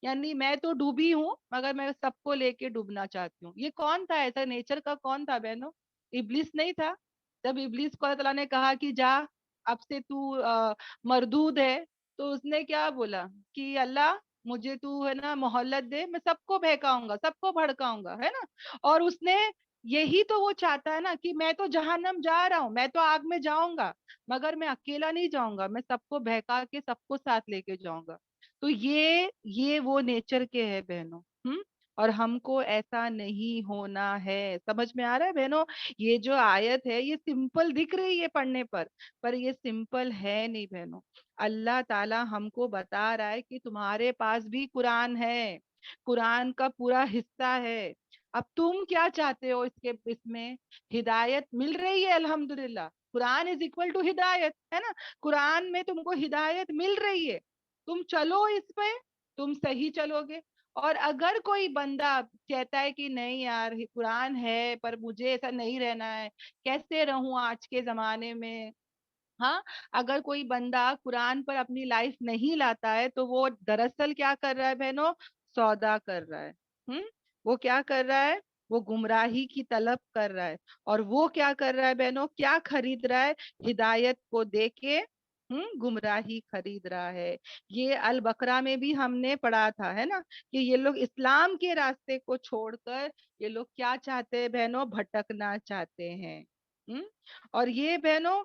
[SPEAKER 3] یعنی میں تو ڈوبی ہوں, مگر میں سب کو لے کے ڈوبنا چاہتی ہوں. یہ کون تھا ایسا نیچر کا؟ کون تھا بہنوں؟ ابلیس نہیں تھا؟ جب ابلیس کو اللہ تعالیٰ نے کہا کہ جا, اب سے تو مردود ہے, تو اس نے کیا بولا کہ اللہ مجھے تو ہے نا مہلت دے, میں سب کو بہکاؤں گا, سب کو بھڑکاؤں گا, ہے نا. اور اس نے یہی تو وہ چاہتا ہے نا کہ میں تو جہنم جا رہا ہوں, میں تو آگ میں جاؤں گا, مگر میں اکیلا نہیں جاؤں گا, میں سب کو بہکا کے سب کو ساتھ لے کے جاؤں گا. تو یہ وہ نیچر کے ہے بہنوں. اور ہم کو ایسا نہیں ہونا ہے. سمجھ میں آ رہا ہے بہنوں؟ یہ جو آیت ہے یہ سمپل دکھ رہی ہے پڑھنے پر یہ سمپل ہے نہیں بہنوں. اللہ تعالی ہم کو بتا رہا ہے کہ تمہارے پاس بھی قرآن ہے, قرآن کا پورا حصہ ہے. اب تم کیا چاہتے ہو؟ اس میں ہدایت مل رہی ہے الحمدللہ. قرآن از اکول ٹو ہدایت, ہے نا. قرآن میں تم کو ہدایت مل رہی ہے, تم چلو اس پہ, تم صحیح چلو گے. اور اگر کوئی بندہ کہتا ہے کہ نہیں یار قرآن ہے پر مجھے ایسا نہیں رہنا ہے, کیسے رہوں آج کے زمانے میں, ہاں, اگر کوئی بندہ قرآن پر اپنی لائف نہیں لاتا ہے تو وہ دراصل کیا کر رہا ہے بہنوں؟ سودا کر رہا ہے. وہ کیا کر رہا ہے؟ وہ گمراہی کی طلب کر رہا ہے. اور وہ کیا کر رہا ہے بہنوں؟ کیا خرید رہا ہے؟ ہدایت کو دے کے گمراہی خرید رہا ہے. یہ البقرہ میں بھی ہم نے پڑھا تھا, ہے نا, کہ یہ لوگ اسلام کے راستے کو چھوڑ کر یہ لوگ کیا چاہتے ہیں بہنوں؟ بھٹکنا چاہتے ہیں. اور یہ بہنوں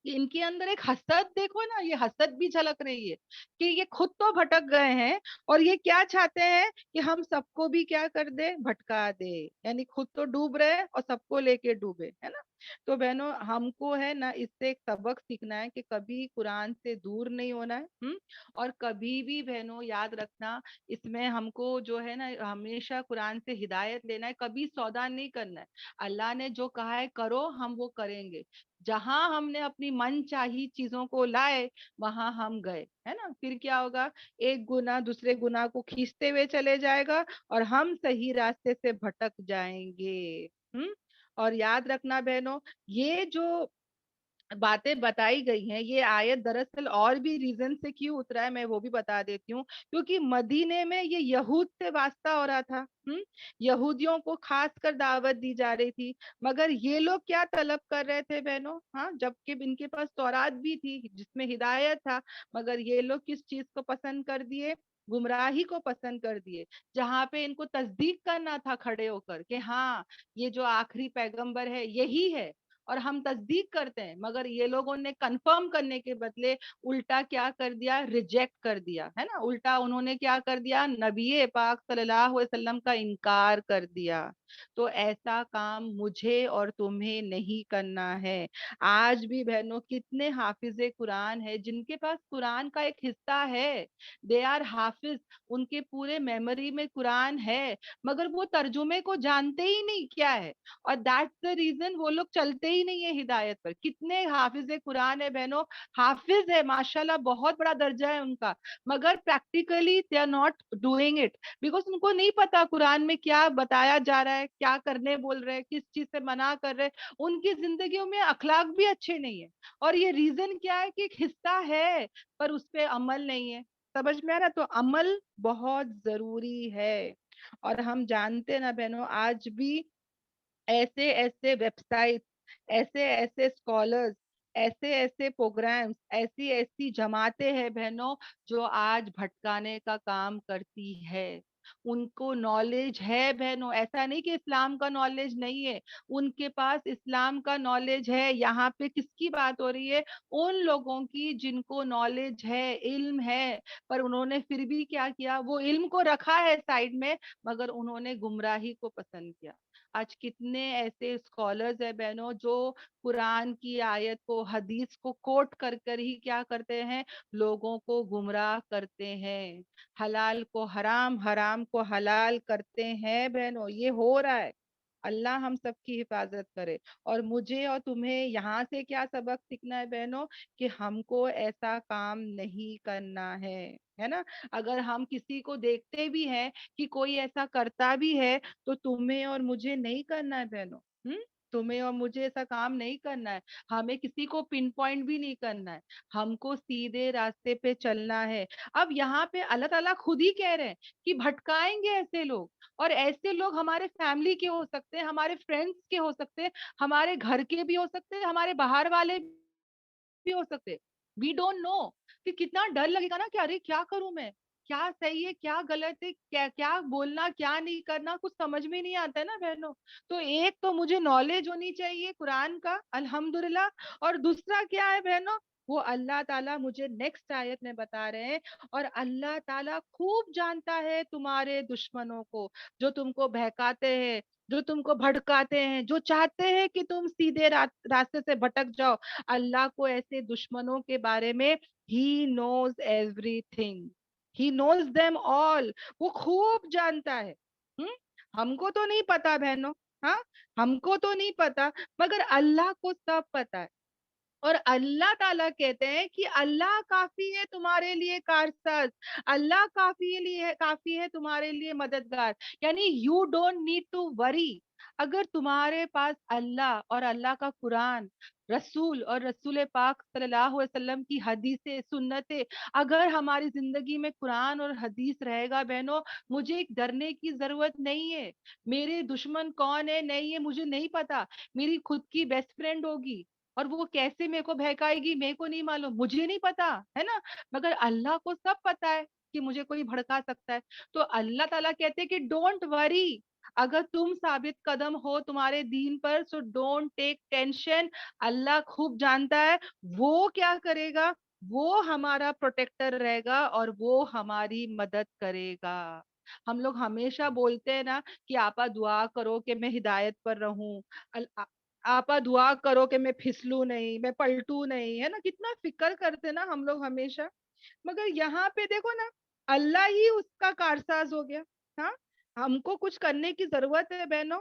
[SPEAKER 3] ان کے اندر ایک حسد دیکھو نا, یہ حسد بھی جھلک رہی ہے کہ یہ خود تو بھٹک گئے ہیں اور یہ کیا چاہتے ہیں کہ ہم سب کو بھی کیا کر دے؟ بھٹکا دے. یعنی خود تو ڈوب رہے اور سب کو لے کے ڈوبے, ہے نا. تو بہنوں हमको है ना इससे एक सबक सीखना है कि कभी कुरान से दूर नहीं होना है। और कभी भी बहनों याद रखना, इसमें हमको जो है ना हमेशा कुरान से हिदायत लेना है, कभी सौदा नहीं करना है। अल्लाह ने जो कहा है करो, हम वो करेंगे। जहां हमने अपनी मन चाही चीजों को लाए, वहां हम गए, है ना, फिर क्या होगा, एक गुनाह दूसरे गुनाह को खींचते हुए चले जाएगा और हम सही रास्ते से भटक जाएंगे। हम्म। और याद रखना बहनों, ये जो बातें बताई गई हैं, ये आयत दरअसल और भी रीजन से क्यों उतरा है मैं वो भी बता देती हूँ। क्योंकि मदीने में ये यहूद से वास्ता हो रहा था। यहूदियों को खास कर दावत दी जा रही थी। मगर ये लोग क्या तलब कर रहे थे बहनों, हाँ, जबकि इनके पास तौरात भी थी जिसमें हिदायत था, मगर ये लोग किस चीज को पसंद कर दिए, गुमराही को पसंद कर दिए। जहां पे इनको तस्दीक करना था खड़े होकर कि हाँ, ये जो आखिरी पैगंबर है यही है, और हम तस्दीक करते हैं, मगर ये लोगों ने कंफर्म करने के बदले उल्टा क्या कर दिया, रिजेक्ट कर दिया, है ना, उल्टा उन्होंने क्या कर दिया, नबी पाक सल्लल्लाहु अलैहि वसल्लम का इनकार कर दिया। तो ऐसा काम मुझे और तुम्हें नहीं करना है। आज भी बहनों कितने हाफिजे कुरान है जिनके पास कुरान का एक हिस्सा है, दे आर हाफिज, उनके पूरे मेमोरी में कुरान है, मगर वो तर्जुमे को जानते ही नहीं क्या है, और दैट्स द रीजन वो लोग चलते ही नहीं है हिदायत पर। कितने हाफिज कुरान है बहनों, हाफिज है माशाल्लाह, बहुत बड़ा दर्जा है उनका, मगर practically they are not doing it, because उनको नहीं पता कुरान में क्या बताया जा रहा है, क्या करने बोल रहे हैं, किस चीज से मना कर रहे हैं। उनकी जिंदगियों में अखलाक भी अच्छे नहीं है, और ये रीजन क्या है कि एक हिस्सा है पर उस पर अमल नहीं है। समझ में आ रहा, तो अमल बहुत जरूरी है। और हम जानते हैं ना बहनों, आज भी ऐसे ऐसे वेबसाइट, ऐसे ऐसे स्कॉलर्स, ऐसे ऐसे प्रोग्राम्स, ऐसी ऐसी जमातें हैं बहनों जो आज भटकाने का काम करती है। उनको नॉलेज है बहनों, ऐसा नहीं कि इस्लाम का नॉलेज नहीं है, उनके पास इस्लाम का नॉलेज है। यहाँ पे किसकी बात हो रही है, उन लोगों की जिनको नॉलेज है, इल्म है, पर उन्होंने फिर भी क्या किया, वो इल्म को रखा है साइड में, मगर उन्होंने गुमराही को पसंद किया। आज कितने ऐसे स्कॉलर्स है बहनों जो कुरान की आयत को, हदीस को कोट कर कर ही क्या करते हैं, लोगों को गुमराह करते हैं, हलाल को हराम, हराम को हलाल करते हैं बहनों, ये हो रहा है। अल्लाह हम सबकी हिफाजत करे। और मुझे और तुम्हें यहाँ से क्या सबक सीखना है बहनों, कि हमको ऐसा काम नहीं करना है ना। अगर हम किसी को देखते भी हैं कि कोई ऐसा करता भी है, तो तुम्हें और मुझे नहीं करना है बहनों। तुम्हें और मुझे ऐसा काम नहीं करना है, हमें किसी को पिन पॉइंट भी नहीं करना है, हमको सीधे रास्ते पे चलना है। अब यहाँ पे अल्लाह ताला खुद ही कह रहे हैं कि भटकाएंगे ऐसे लोग, और ऐसे लोग हमारे फैमिली के हो सकते हैं, हमारे फ्रेंड्स के हो सकते हैं, हमारे घर के भी हो सकते हैं, हमारे बाहर वाले भी हो सकते, वी डोंट नो। कि कितना डर लगेगा ना कि अरे क्या करूं मैं, क्या सही है क्या गलत है, क्या क्या बोलना क्या नहीं करना, कुछ समझ में नहीं आता है ना बहनों। तो एक तो मुझे नॉलेज होनी चाहिए कुरान का, अल्हम्दुलिल्लाह। और दूसरा क्या है बहनों, वो अल्लाह ताला मुझे नेक्स्ट आयत में बता रहे हैं, और अल्लाह ताला खूब जानता है तुम्हारे दुश्मनों को, जो तुमको बहकाते हैं, जो तुमको भड़काते हैं, जो चाहते हैं कि तुम सीधे रास्ते से भटक जाओ। अल्लाह को ऐसे दुश्मनों के बारे में, he knows everything, he knows them all, वो खूब जानता है। हम्म। हमको तो नहीं पता बहनों, हाँ, हमको तो नहीं पता, मगर अल्लाह को सब पता है। और अल्लाह ताला कहते हैं कि अल्लाह काफी है तुम्हारे लिए कारसाज, अल्लाह काफी है तुम्हारे लिए मददगार। यानी you don't need to worry. अगर तुम्हारे पास अल्लाह और अल्लाह का कुरान, रसूल और रसूल पाक सल्लल्लाहु अलैहि वसल्लम की हदीसें, सुन्नतें, अगर हमारी जिंदगी में कुरान और हदीस रहेगा बहनों, मुझे डरने की जरूरत नहीं है। मेरे दुश्मन कौन है नहीं है मुझे नहीं पता, मेरी खुद की बेस्ट फ्रेंड होगी, और वो कैसे मेरे को बहकाएगी मेरे को नहीं मालूम, मुझे नहीं पता, है ना, मगर अल्लाह को सब पता है कि मुझे कोई भड़का सकता है। तो अल्लाह ताला कहते हैं कि डोंट वरी, अगर तुम साबित कदम हो तुम्हारे दीन पर, सो डोंट टेक टेंशन। अल्लाह खूब जानता है, वो क्या करेगा, वो हमारा प्रोटेक्टर रहेगा और वो हमारी मदद करेगा। हम लोग हमेशा बोलते हैं ना कि आपा दुआ करो कि मैं हिदायत पर रहूं, आपा दुआ करो कि मैं फिसलूं नहीं, मैं पलटू नहीं, है ना, कितना फिक्र करते ना हम लोग हमेशा। मगर यहाँ पे देखो ना, अल्लाह ही उसका कारसाज हो गया। हाँ, हमको कुछ करने की जरूरत है बहनों।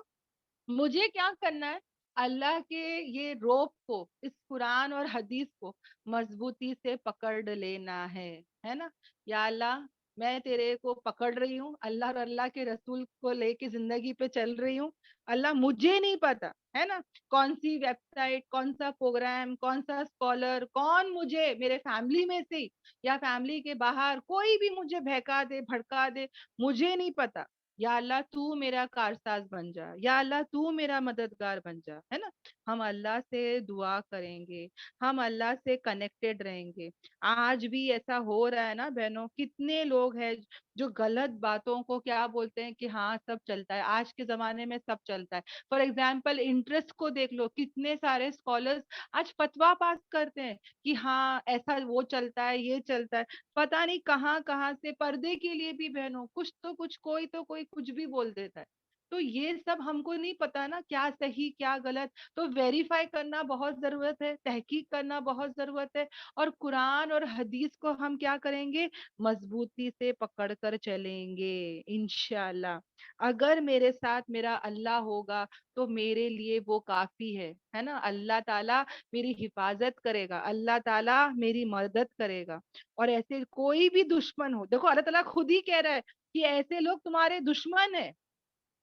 [SPEAKER 3] मुझे क्या करना है, अल्लाह के ये रोप को, इस कुरान और हदीस को मजबूती से पकड़ लेना है ना। या अल्लाह, मैं तेरे को पकड़ रही हूँ, अल्लाह और अल्लाह के रसूल को लेके जिंदगी पे चल रही हूँ। अल्लाह, मुझे नहीं पता है ना कौन सी वेबसाइट, कौन सा प्रोग्राम, कौन सा स्कॉलर, कौन मुझे मेरे फैमिली में से या फैमिली के बाहर कोई भी मुझे बहका दे, भड़का दे, मुझे नहीं पता। या अल्लाह तू मेरा कारसाज बन जा, या अल्लाह तू मेरा मददगार बन जा, है ना। हम अल्लाह से दुआ करेंगे, हम अल्लाह से कनेक्टेड रहेंगे। आज भी ऐसा हो रहा है ना बहनों, कितने लोग हैं जो गलत बातों को क्या बोलते हैं कि हाँ सब चलता है, आज के जमाने में सब चलता है। फॉर एग्जाम्पल इंटरेस्ट को देख लो, कितने सारे स्कॉलर्स आज फतवा पास करते हैं कि हाँ ऐसा वो चलता है, ये चलता है। पता नहीं कहाँ कहाँ से पर्दे के लिए भी बहनों कुछ तो कुछ, कोई तो कोई कुछ भी बोल देता है। तो ये सब हमको नहीं पता ना क्या सही क्या गलत, तो वेरीफाई करना बहुत जरूरत है, तहकीक करना बहुत जरूरत है। और कुरान और हदीस को हम क्या करेंगे, मजबूती से पकड़ कर चलेंगे इंशाल्लाह। अगर मेरे साथ मेरा अल्लाह होगा तो मेरे लिए वो काफी है ना। अल्लाह ताला मेरी हिफाजत करेगा, अल्लाह ताला मेरी मदद करेगा। और ऐसे कोई भी दुश्मन हो, देखो अल्लाह ताला खुद ही कह रहा है कि ऐसे लोग तुम्हारे दुश्मन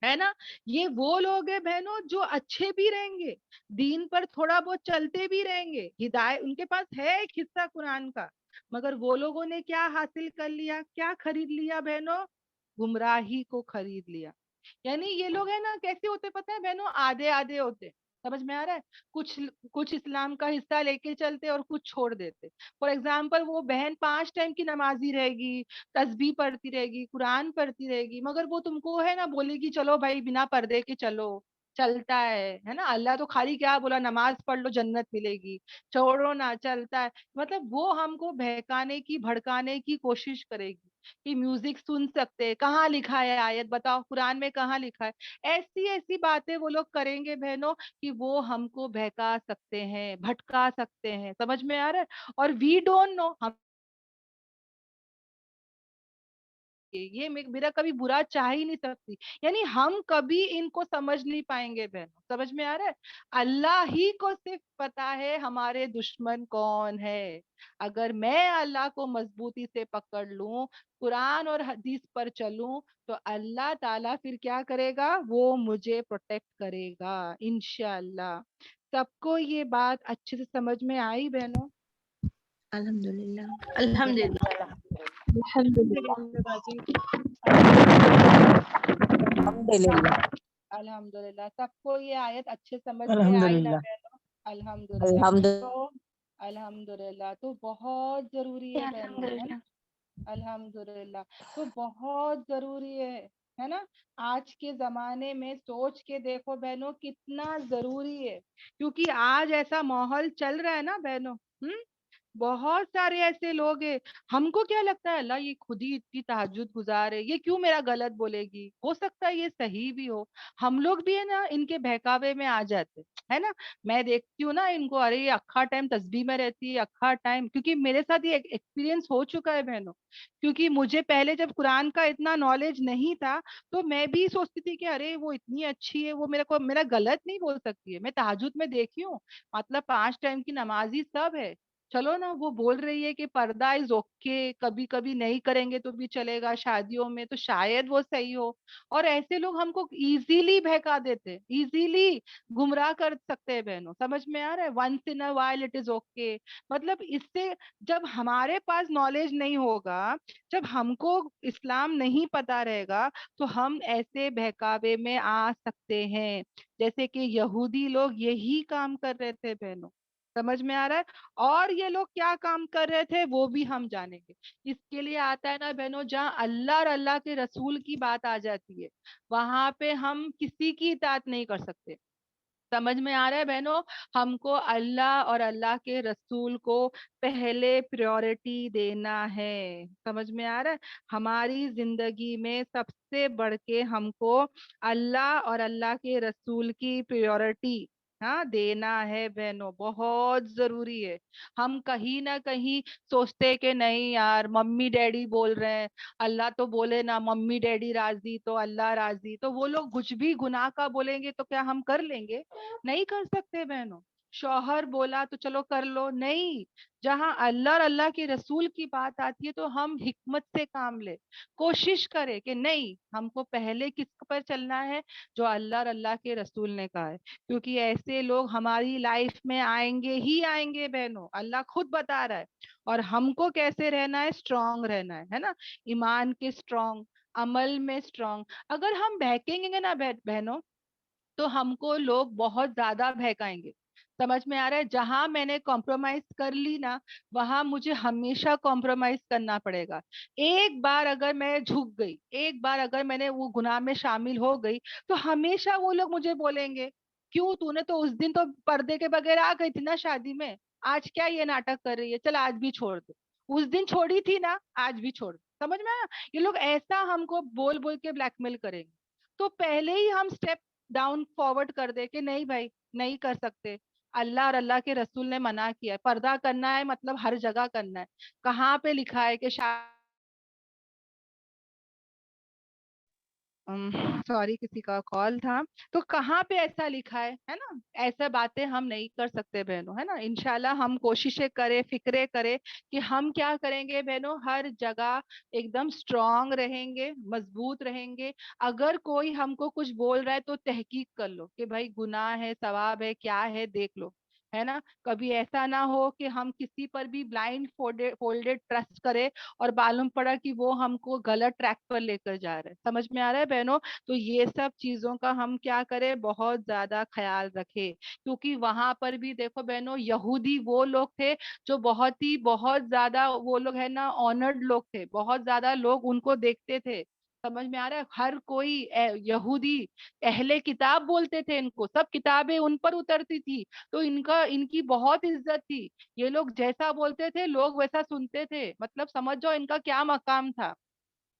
[SPEAKER 3] है ना। ये वो लोग हैं बहनों जो अच्छे भी रहेंगे, दीन पर थोड़ा बहुत चलते भी रहेंगे, हिदायत उनके पास है एक हिस्सा कुरान का। मगर वो लोगों ने क्या हासिल कर लिया, क्या खरीद लिया बहनों, गुमराही को खरीद लिया। यानी ये लोग है ना कैसे होते पता है बहनों, आधे आधे होते। समझ में आ रहा है, कुछ कुछ इस्लाम का हिस्सा लेके चलते और कुछ छोड़ देते। फॉर एग्जाम्पल वो बहन 5 टाइम की नमाजी रहेगी, तस्बीह पढ़ती रहेगी, कुरान पढ़ती रहेगी, मगर वो तुमको है ना बोलेगी चलो भाई बिना पर्दे के चलो, चलता है ना। अल्लाह तो खाली क्या बोला, नमाज पढ़ लो जन्नत मिलेगी, छोड़ो ना, चलता है। मतलब वो हमको बहकाने की, भड़काने की कोशिश करेगी कि म्यूजिक सुन सकते हैं, कहाँ लिखा है आयत बताओ, कुरान में कहाँ लिखा है। ऐसी ऐसी बातें वो लोग करेंगे बहनों कि वो हमको बहका सकते हैं, भटका सकते हैं। समझ में आ रहा है, और वी डोंट नो, हम ये मेरा कभी बुरा चाह ही नहीं सकती। यानी हम कभी इनको समझ नहीं पाएंगे बहनों। समझ में आ रहा है, अल्लाह ही को सिर्फ पता है हमारे दुश्मन कौन है। अगर मैं अल्लाह को मजबूती से पकड़ लूं, कुरान और हदीस पर चलूं, तो अल्लाह ताला फिर क्या करेगा, वो मुझे प्रोटेक्ट करेगा इंशाअल्लाह। सबको ये बात अच्छे से समझ में आई बहनों।
[SPEAKER 4] अल्हम्दुलिल्लाह अल्हम्दुलिल्लाह
[SPEAKER 1] अल्हम्दुलिल्लाह।
[SPEAKER 3] अल्हम्दुलिल्लाह, सबको ये आयत अच्छे समझ में आई ना
[SPEAKER 4] अल्हम्दुलिल्लाह
[SPEAKER 3] बहनों। अल्हम्दुलिल्लाह।
[SPEAKER 1] अल्हम्दुलिल्लाह।
[SPEAKER 3] तो अल्हम्दुलिल्लाह तो बहुत जरूरी है बहनों, है ना।
[SPEAKER 2] अल्हम्दुलिल्लाह।
[SPEAKER 3] अल्हम्दुलिल्लाह तो बहुत जरूरी है ना। आज के जमाने में सोच के देखो बहनों कितना जरूरी है, क्योंकि आज ऐसा माहौल चल रहा है ना बहनों। हम्म, बहुत सारे ऐसे लोग हैं, हमको क्या लगता है अल्लाह ये खुद ही इतनी तहज्जुद गुजार है, ये क्यों मेरा गलत बोलेगी, हो सकता है ये सही भी हो। हम लोग भी है ना इनके बहकावे में आ जाते है ना। मैं देखती हूँ ना इनको, अरे ये अक्खा टाइम तस्बीह में रहती है, अक्खा टाइम, क्योंकि मेरे साथ ये एक्सपीरियंस हो चुका है बहनों। क्योंकि मुझे पहले जब कुरान का इतना नॉलेज नहीं था, तो मैं भी सोचती थी कि अरे वो इतनी अच्छी है, वो मेरे को मेरा गलत नहीं बोल सकती है। मैं तहज्जुद में देखी हूँ, मतलब 5 टाइम की नमाजी सब है। चलो ना, वो बोल रही है कि पर्दा इज ओके, कभी कभी नहीं करेंगे तो भी चलेगा शादियों में, तो शायद वो सही हो। और ऐसे लोग हमको इजीली बहका देते, इजीली गुमराह कर सकते हैं बहनों। समझ में आ रहा है, once in a while it is okay. मतलब इससे, जब हमारे पास नॉलेज नहीं होगा, जब हमको इस्लाम नहीं पता रहेगा, तो हम ऐसे बहकावे में आ सकते हैं। जैसे कि यहूदी लोग यही काम कर रहे थे बहनों। समझ में आ रहा है, और ये लोग क्या काम कर रहे थे वो भी हम जानेंगे। इसके लिए आता है ना बहनों, जहाँ अल्लाह और अल्लाह के रसूल की बात आ जाती है, वहां पे हम किसी की इताअत नहीं कर सकते। समझ में आ रहा है बहनों, हमको अल्लाह और अल्लाह के रसूल को पहले प्रायोरिटी देना है। समझ में आ रहा है, हमारी जिंदगी में सबसे बढ़ के हमको अल्लाह और अल्लाह के रसूल की प्रायोरिटी हाँ देना है बहनों, बहुत जरूरी है। हम कहीं ना कहीं सोचते हैं कि नहीं यार, मम्मी डैडी बोल रहे हैं, अल्लाह तो बोले ना मम्मी डैडी राजी तो अल्लाह राजी, तो वो लोग कुछ भी गुनाह का बोलेंगे तो क्या हम कर लेंगे? नहीं कर सकते बहनों। शौहर बोला तो चलो कर लो, नहीं। जहां अल्लाह और अल्लाह के रसूल की बात आती है तो हम हिकमत से काम ले, कोशिश करें कि नहीं, हमको पहले किस पर चलना है, जो अल्लाह और अल्लाह के रसूल ने कहा है। क्योंकि ऐसे लोग हमारी लाइफ में आएंगे ही आएंगे बहनों, अल्लाह खुद बता रहा है। और हमको कैसे रहना है? स्ट्रांग रहना है ना, ईमान के स्ट्रांग, अमल में स्ट्रांग। अगर हम बहकेंगे ना बहनों, तो हमको लोग बहुत ज्यादा बहकाएंगे। समझ में आ रहा है? जहां मैंने कॉम्प्रोमाइज कर ली ना, वहां मुझे हमेशा कॉम्प्रोमाइज करना पड़ेगा। एक बार अगर मैं झुक गई, एक बार अगर मैंने वो गुनाह में शामिल हो गई, तो हमेशा वो लोग मुझे बोलेंगे, क्यों तूने तो उस दिन तो पर्दे के बगैर आ गई थी ना शादी में, आज क्या ये नाटक कर रही है, चल आज भी छोड़ दे। उस दिन छोड़ी थी ना, आज भी छोड़ दे। समझ में आया? ये लोग ऐसा हमको बोल बोल के ब्लैकमेल करेंगे। तो पहले ही हम स्टेप डाउन फॉरवर्ड कर दे कि नहीं भाई, नहीं कर सकते। अल्लाह और अल्लाह के रसूल ने मना किया है, पर्दा करना है मतलब हर जगह करना है। कहाँ पे लिखा है कि सॉरी किसी का कॉल था, तो कहाँ पे ऐसा लिखा है ना? ऐसा बातें हम नहीं कर सकते बहनों, है ना। इंशाल्लाह हम कोशिशें करें, फिक्रे करें कि हम क्या करेंगे बहनों, हर जगह एकदम स्ट्रांग रहेंगे, मजबूत रहेंगे। अगर कोई हमको कुछ बोल रहा है तो तहकीक कर लो कि भाई गुनाह है, सवाब है, क्या है, देख लो, है ना। कभी ऐसा ना हो कि हम किसी पर भी ब्लाइंड फोल्डेड ट्रस्ट करें और मालूम पड़ा कि वो हमको गलत ट्रैक पर लेकर जा रहे हैं। समझ में आ रहा है बहनों? तो ये सब चीजों का हम क्या करें, बहुत ज्यादा ख्याल रखें। क्योंकि वहां पर भी देखो बहनों, यहूदी वो लोग थे जो बहुत ज्यादा, वो लोग है ना ऑनर्ड लोग थे, बहुत ज्यादा लोग उनको देखते थे। समझ में आ रहा है? हर कोई यहूदी अहले किताब बोलते थे इनको, सब किताबें उन पर उतरती थी, तो इनका इनकी बहुत इज्जत थी। ये लोग जैसा बोलते थे लोग वैसा सुनते थे, मतलब समझ जाओ इनका क्या मकाम था।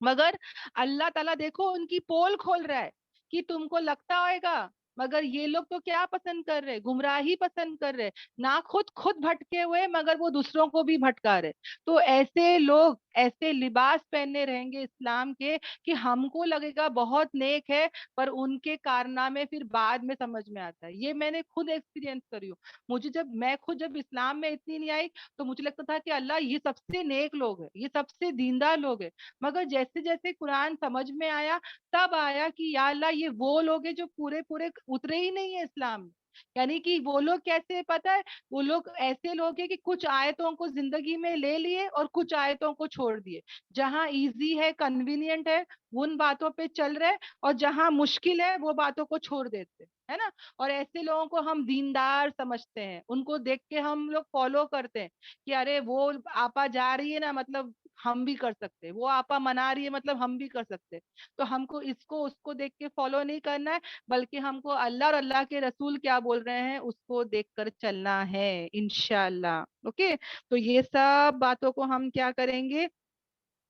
[SPEAKER 3] मगर अल्लाह ताला देखो उनकी पोल खोल रहा है कि तुमको लगता होगा, मगर ये लोग तो क्या पसंद कर रहे, गुमराही पसंद कर रहे, ना खुद खुद भटके हुए मगर वो दूसरों को भी भटका रहे। तो ऐसे लोग ऐसे लिबास पहने रहेंगे इस्लाम के कि हमको लगेगा बहुत नेक है, पर उनके कारनामे फिर बाद में समझ में आता है। ये मैंने खुद एक्सपीरियंस करी हूँ। मुझे जब इस्लाम में इतनी नहीं आई, तो मुझे लगता था कि अल्लाह ये सबसे नेक लोग है, ये सबसे दीनदार लोग है। मगर जैसे जैसे कुरान समझ में आया, तब आया कि या अल्लाह ये वो लोग हैं जो पूरे पूरे उतरे ही नहीं है इस्लाम में। यानी कि वो लोग कैसे, पता है? वो लोग ऐसे लोग हैं कि कुछ आयतों को जिंदगी में ले लिए और कुछ आयतों को छोड़ दिए। जहां इजी है, कन्वीनियंट है, उन बातों पे चल रहे, और जहां मुश्किल है वो बातों को छोड़ देते, है ना। और ऐसे लोगों को हम दीनदार समझते हैं, उनको देख के हम लोग फॉलो करते हैं कि अरे वो आपा जा रही है ना, मतलब हम भी कर सकते हैं, वो आपा मना रही है मतलब हम भी कर सकते हैं। तो हमको इसको उसको देख के फॉलो नहीं करना है, बल्कि हमको अल्लाह और अल्लाह के रसूल क्या बोल रहे हैं उसको देख कर चलना है, इंशाल्लाह। ओके, तो ये सब बातों को हम क्या करेंगे,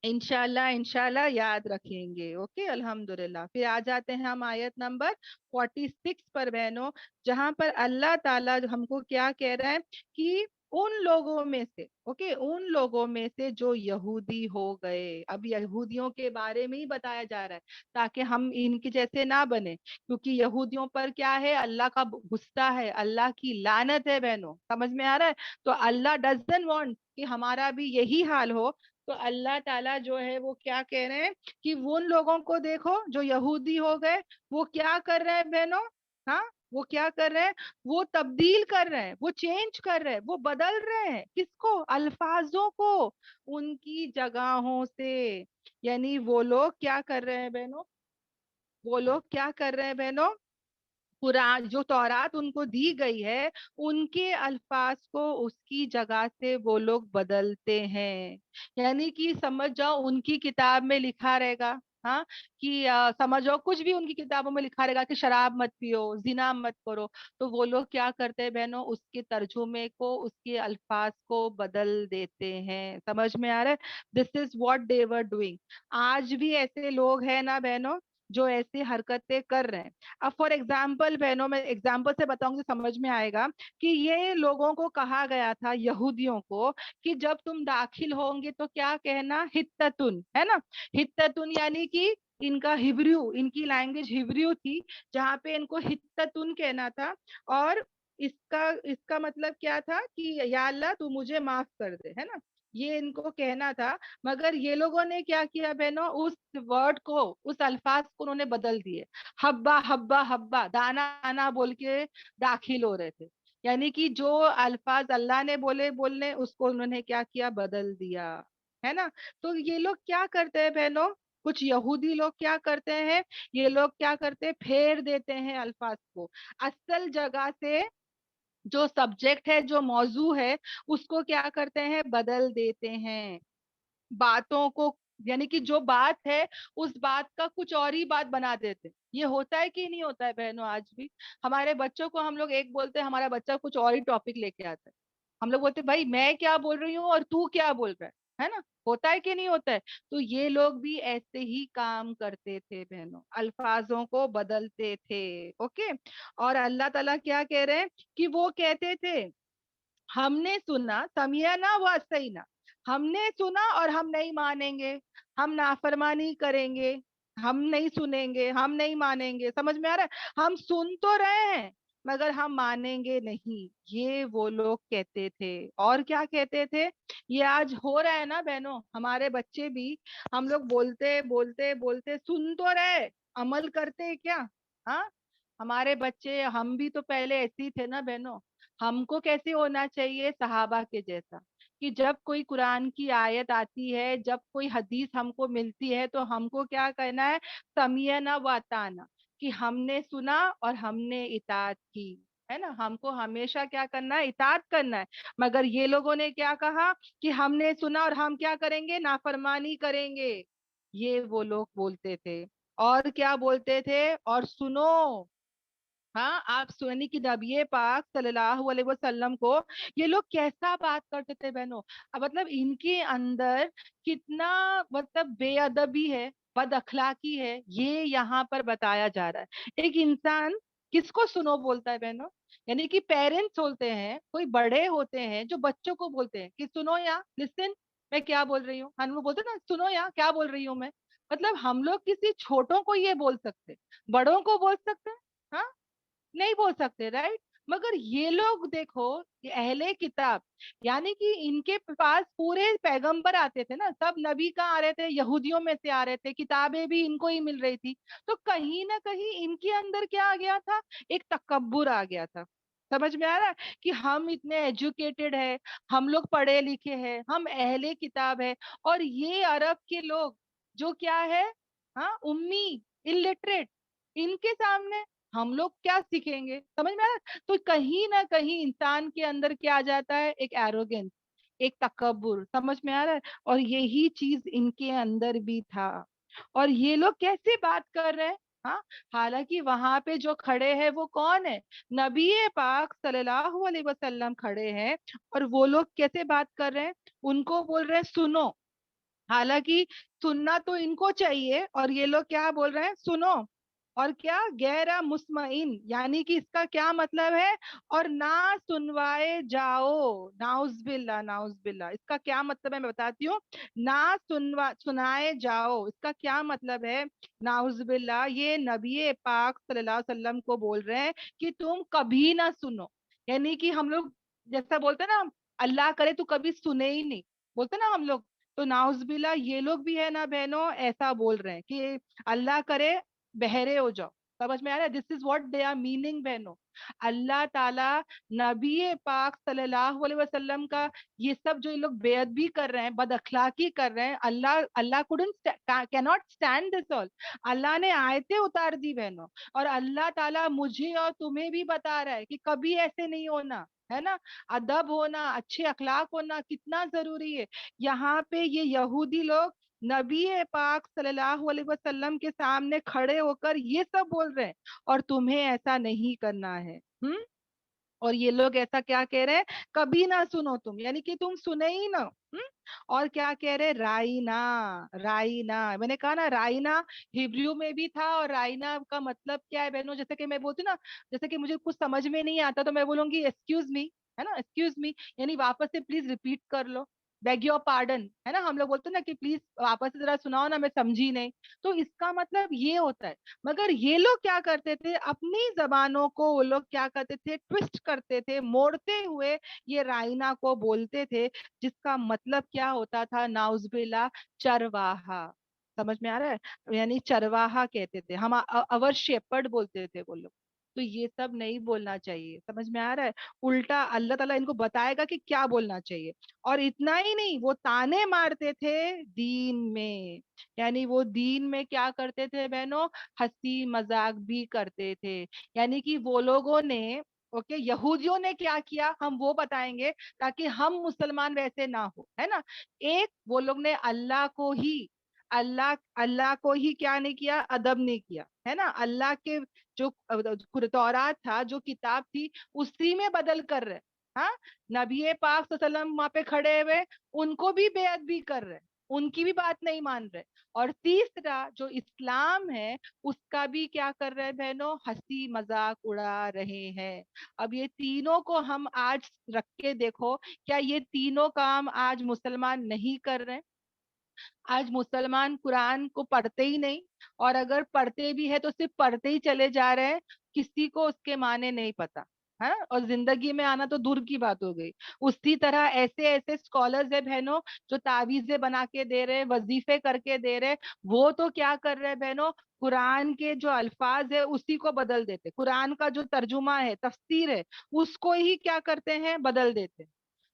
[SPEAKER 3] इंशाल्लाह इंशाल्लाह याद रखेंगे। ओके, अल्हम्दुलिल्लाह। फिर आ जाते हैं हम आयत नंबर 46 पर बहनों, जहां पर अल्लाह ताला जो हमको क्या कह रहा है कि उन लोगों में से, ओके, उन लोगों में से जो यहूदी हो गए। अब यहूदियों के बारे में ही बताया जा रहा है ताकि हम इनके जैसे ना बने, क्योंकि यहूदियों पर क्या है, अल्लाह का गुस्सा है, अल्लाह की लानत है बहनों। समझ में आ रहा है? तो अल्लाह डजंट वांट कि हमारा भी यही हाल हो। तो अल्लाह ताला जो है वो क्या कह रहे हैं कि वो उन लोगों को देखो जो यहूदी हो गए, वो क्या कर रहे हैं बहनों, हाँ, वो क्या कर रहे हैं, वो तब्दील कर रहे हैं, वो चेंज कर रहे हैं, वो बदल रहे हैं किसको, अल्फाजों को, उनकी जगहों से। यानी वो लोग क्या कर रहे हैं बहनों, वो लोग क्या कर रहे हैं बहनों, कुरान जो तौरात उनको दी गई है, उनके अल्फाज को उसकी जगह से वो लोग बदलते हैं। यानी कि समझ जाओ उनकी किताब में लिखा रहेगा, हाँ, कि समझो कुछ भी उनकी किताबों में लिखा रहेगा कि शराब मत पियो, जिना मत करो, तो वो लोग क्या करते हैं बहनों, उसके तर्जुमे को, उसके अल्फाज को बदल देते हैं। समझ में आ रहा है? This is what they were doing. आज भी ऐसे लोग हैं ना बहनों, जो ऐसी हरकतें कर रहे हैं। अब फॉर एग्जाम्पल बहनों, मैं एग्जाम्पल से बताऊंगी समझ में आएगा कि ये लोगों को कहा गया था, यहूदियों को, कि जब तुम दाखिल होंगे तो क्या कहना, हित्ततुन, है ना। हित्ततुन यानी कि इनका हिब्रू, इनकी लैंग्वेज हिब्रू थी, जहाँ पे इनको हित्ततुन कहना था। और इसका इसका मतलब क्या था कि या अल्लाह तू मुझे माफ कर दे, है ना, ये इनको कहना था। मगर ये लोगों ने क्या किया बहनों, उस वर्ड को, उस अल्फाज को उन्होंने बदल दिए। हब्बा हब्बा हब्बा, दाना दाना बोल के दाखिल हो रहे थे। यानी कि जो अल्फाज अल्लाह ने बोलने, उसको उन्होंने क्या किया, बदल दिया, है ना। तो ये लोग क्या करते हैं बहनों, कुछ यहूदी लोग क्या करते हैं, ये लोग क्या करते हैं, फेर देते हैं अल्फाज को, असल जगह से जो सब्जेक्ट है, जो मौजू है, उसको क्या करते हैं, बदल देते हैं बातों को। यानी कि जो बात है उस बात का कुछ और ही बात बना देते हैं। ये होता है कि नहीं होता है बहनों, आज भी हमारे बच्चों को हम लोग एक बोलते हैं, हमारा बच्चा कुछ और ही टॉपिक लेके आता है। हम लोग बोलते हैं भाई मैं क्या बोल रही हूँ और तू क्या बोल रहा है ना। होता है कि नहीं होता है। तो ये लोग भी ऐसे ही काम करते थे बहनों, अल्फाजों को बदलते थे। ओके। और अल्लाह ताला क्या कह रहे हैं कि वो कहते थे, हमने सुना, समियाना व असैना, हमने सुना और हम नहीं मानेंगे, हम नाफरमानी करेंगे, हम नहीं सुनेंगे, हम नहीं मानेंगे। समझ में आ रहा है, हम सुन तो रहे हैं मगर हम मानेंगे नहीं, ये वो लोग कहते थे। और क्या कहते थे, ये आज हो रहा है ना बहनों, हमारे बच्चे भी, हम लोग बोलते बोलते बोलते सुन तो रहे, अमल करते हैं क्या। हाँ, हमारे बच्चे, हम भी तो पहले ऐसे ही थे ना बहनों। हमको कैसे होना चाहिए, सहाबा के जैसा, कि जब कोई कुरान की आयत आती है, जब कोई हदीस हमको मिलती है, तो हमको क्या करना है, समियना व अताना, कि हमने सुना और हमने इताअत की, है ना। हमको हमेशा क्या करना है, इताअत करना है। मगर ये लोगों ने क्या कहा कि हमने सुना और हम क्या करेंगे, नाफरमानी करेंगे, ये वो लोग बोलते थे। और क्या बोलते थे, और सुनो, हाँ, आप सुनी कि नबी पाक सल्लल्लाहु अलैहि वसल्लम को ये लोग कैसा बात करते थे बहनों। अब मतलब इनके अंदर कितना, मतलब बेअदबी है, बद अखलाकी है, ये यहाँ पर बताया जा रहा है। एक इंसान किसको सुनो बोलता है बहनों, यानी कि पेरेंट्स होते हैं, कोई बड़े होते हैं जो बच्चों को बोलते हैं कि सुनो या लिसन, मैं क्या बोल रही हूँ, हम लोग बोलते हैं ना, सुनो या क्या बोल रही हूँ मैं। मतलब हम लोग किसी छोटों को ये बोल सकते, बड़ों को बोल सकते हैं, हाँ, नहीं बोल सकते, राइट। मगर ये लोग देखो, ये अहले किताब, यानी कि इनके पास पूरे पैगंबर आते थे ना, सब नबी कहाँ आ रहे थे, यहूदियों में से आ रहे थे, किताबें भी इनको ही मिल रही थी। तो कहीं ना कहीं इनके अंदर क्या आ गया था, एक तकब्बुर आ गया था। समझ में आ रहा है कि हम इतने एजुकेटेड है, हम लोग पढ़े लिखे हैं, हम अहले किताब है, और ये अरब के लोग जो क्या है, हाँ, उम्मी, इलिटरेट, इनके सामने हम लोग क्या सीखेंगे। समझ में आ रहा है? तो कहीं ना कहीं इंसान के अंदर क्या आ जाता है, एक एरोगेंस, एक तकब्बुर। समझ में आ रहा है, और यही चीज इनके अंदर भी था। और ये लोग कैसे बात कर रहे हैं, हाँ, हालांकि वहां पे जो खड़े हैं वो कौन है, नबी पाक सल्लल्लाहु अलैहि वसल्लम खड़े हैं। और वो लोग कैसे बात कर रहे हैं, उनको बोल रहे हैं सुनो। हालांकि सुनना तो इनको चाहिए, और ये लोग क्या बोल रहे हैं, सुनो। और क्या, गैरा मुस्मइन, यानी कि इसका क्या मतलब है, और ना सुनवाए जाओ, नाउज़बिल्ला नाउज़बिल्ला, इसका क्या मतलब है मैं बताती हूँ। ना सुनाए जाओ, इसका क्या मतलब है, नाउज़बिल्ला, ये नबी पाक सल्लल्लाहु अलैहि वसल्लम को बोल रहे हैं कि तुम कभी ना सुनो। यानी कि हम लोग जैसा बोलते हैं ना, अल्लाह करे तू कभी सुने ही नहीं, बोलते ना हम लोग। तो नाउज़बिल्ला ये लोग भी है ना बहनों, ऐसा बोल रहे हैं कि अल्लाह करे बहरे हो जाओ। समझ में आ रहा है, this is what they are meaning बहनों। अल्लाह ताला, नबी पाक सल्लल्लाहु अलैहि वसल्लम का ये सब जो ये लोग बेअदबी कर रहे हैं, बद अखलाकी कर रहे हैं, Allah Allah couldn't can not stand this all. Allah ने आयतें उतार दी बहनों, और अल्लाह ताला मुझे और तुम्हें भी बता रहा है कि कभी ऐसे नहीं होना, है ना। अदब होना, अच्छे अखलाक होना कितना जरूरी है। यहाँ पे ये यहूदी लोग नबी पाक सल्लल्लाहु अलैहि वसल्लम के सामने खड़े होकर ये सब बोल रहे हैं, और तुम्हें ऐसा नहीं करना है। और ये लोग ऐसा क्या कह रहे हैं, कभी ना सुनो तुम, यानी कि तुम सुने ही ना। اور क्या कह रहे, राइना, राइना, मैंने कहा ना राइना हिब्रू में भी था। और राइना का मतलब क्या है बहनों, जैसे कि मैं बोलती हूँ ना, जैसे कि मुझे कुछ समझ में नहीं आता तो मैं बोलूंगी एक्सक्यूज मी, है ना, एक्सक्यूज मी, यानी वापस से प्लीज रिपीट कर लो, बेग योर पार्डन, है ना, हम लोग बोलते हैं ना कि प्लीज वापस से जरा सुनाओ ना, मैं समझी नहीं। तो इसका मतलब ये होता है। मगर ये लोग क्या करते थे, अपनी जबानों को वो लोग क्या करते थे, ट्विस्ट करते थे, मोड़ते हुए ये राइना को बोलते थे, जिसका मतलब क्या होता था, नाउजबिल्ला, चरवाहा। समझ में आ रहा है, यानी चरवाहा कहते थे हम, अवर शेपर्ड बोलते थे वो लोग। तो ये सब नहीं बोलना चाहिए, समझ में आ रहा है। उल्टा अल्लाह ताला इनको बताएगा कि क्या बोलना चाहिए। और इतना ही नहीं, वो ताने मारते थे दीन में, यानी वो दीन में क्या करते थे बहनों, हंसी मजाक भी करते थे। यानी कि वो लोगों ने, ओके, यहूदियों ने क्या किया हम वो बताएंगे, ताकि हम मुसलमान वैसे ना हो, है ना। एक वो लोग ने अल्लाह अल्लाह को ही क्या नहीं किया, अदब नहीं किया, है ना। अल्लाह के जो तौरात था, जो किताब थी, उसी में बदल कर रहे, हाँ। नबी पाक सल्लल्लाहु अलैहि वसल्लम वहां पे खड़े हुए, उनको भी बेअदबी कर रहे, उनकी भी बात नहीं मान रहे। और तीसरा जो इस्लाम है, उसका भी क्या कर रहे हैं बहनों, हंसी मजाक उड़ा रहे हैं। अब ये तीनों को हम आज रख के देखो, क्या ये तीनों काम आज मुसलमान नहीं कर रहे हैं। आज मुसलमान कुरान को पढ़ते ही नहीं, और अगर पढ़ते भी है तो सिर्फ पढ़ते ही चले जा रहे हैं, किसी को उसके माने नहीं पता है, और जिंदगी में आना तो दूर की बात हो गई। उसी तरह ऐसे ऐसे स्कॉलर्स है बहनों, जो तावीजें बना के दे रहे, वजीफे करके दे रहे, वो तो क्या कर रहे हैं बहनों, कुरान के जो अल्फाज है उसी को बदल देते, कुरान का जो तर्जुमा है, तफसीर है, उसको ही क्या करते हैं, बदल देते हैं।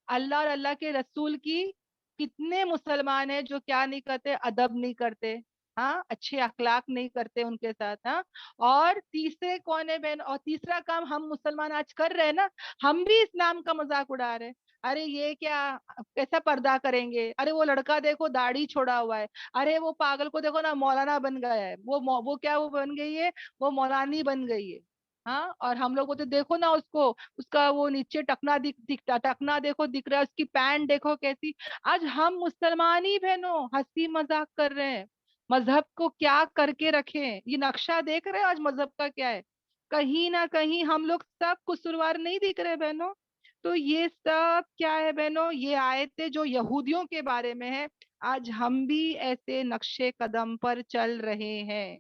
[SPEAKER 3] अल्लाह और अल्लाह के रसूल की, कितने मुसलमान हैं जो क्या नहीं करते, अदब नहीं करते, हाँ, अच्छे अखलाक नहीं करते उनके साथ, हाँ। और तीसरे कौन है बहन, और तीसरा काम हम मुसलमान आज कर रहे हैं ना, हम भी इस्लाम का मजाक उड़ा रहे हैं। अरे ये क्या, कैसा पर्दा करेंगे, अरे वो लड़का देखो दाढ़ी छोड़ा हुआ है, अरे वो पागल को देखो ना मौलाना बन गया है, वो क्या वो बन गई है, वो मौलानी बन गई है, हाँ। और हम लोग बोलते देखो ना उसको, उसका वो नीचे टकना दिखता, टकना देखो दिख रहा है, उसकी पैंट देखो कैसी। आज हम मुसलमान ही बहनों हंसी मजाक कर रहे हैं, मजहब को क्या करके रखे हैं, ये नक्शा देख रहे हैं आज मजहब का क्या है। कहीं ना कहीं हम लोग सब कसूरवार नहीं दिख रहे बहनों। तो ये सब क्या है बहनों, ये आयतें जो यहूदियों के बारे में है, आज हम भी ऐसे नक्शे कदम पर चल रहे हैं,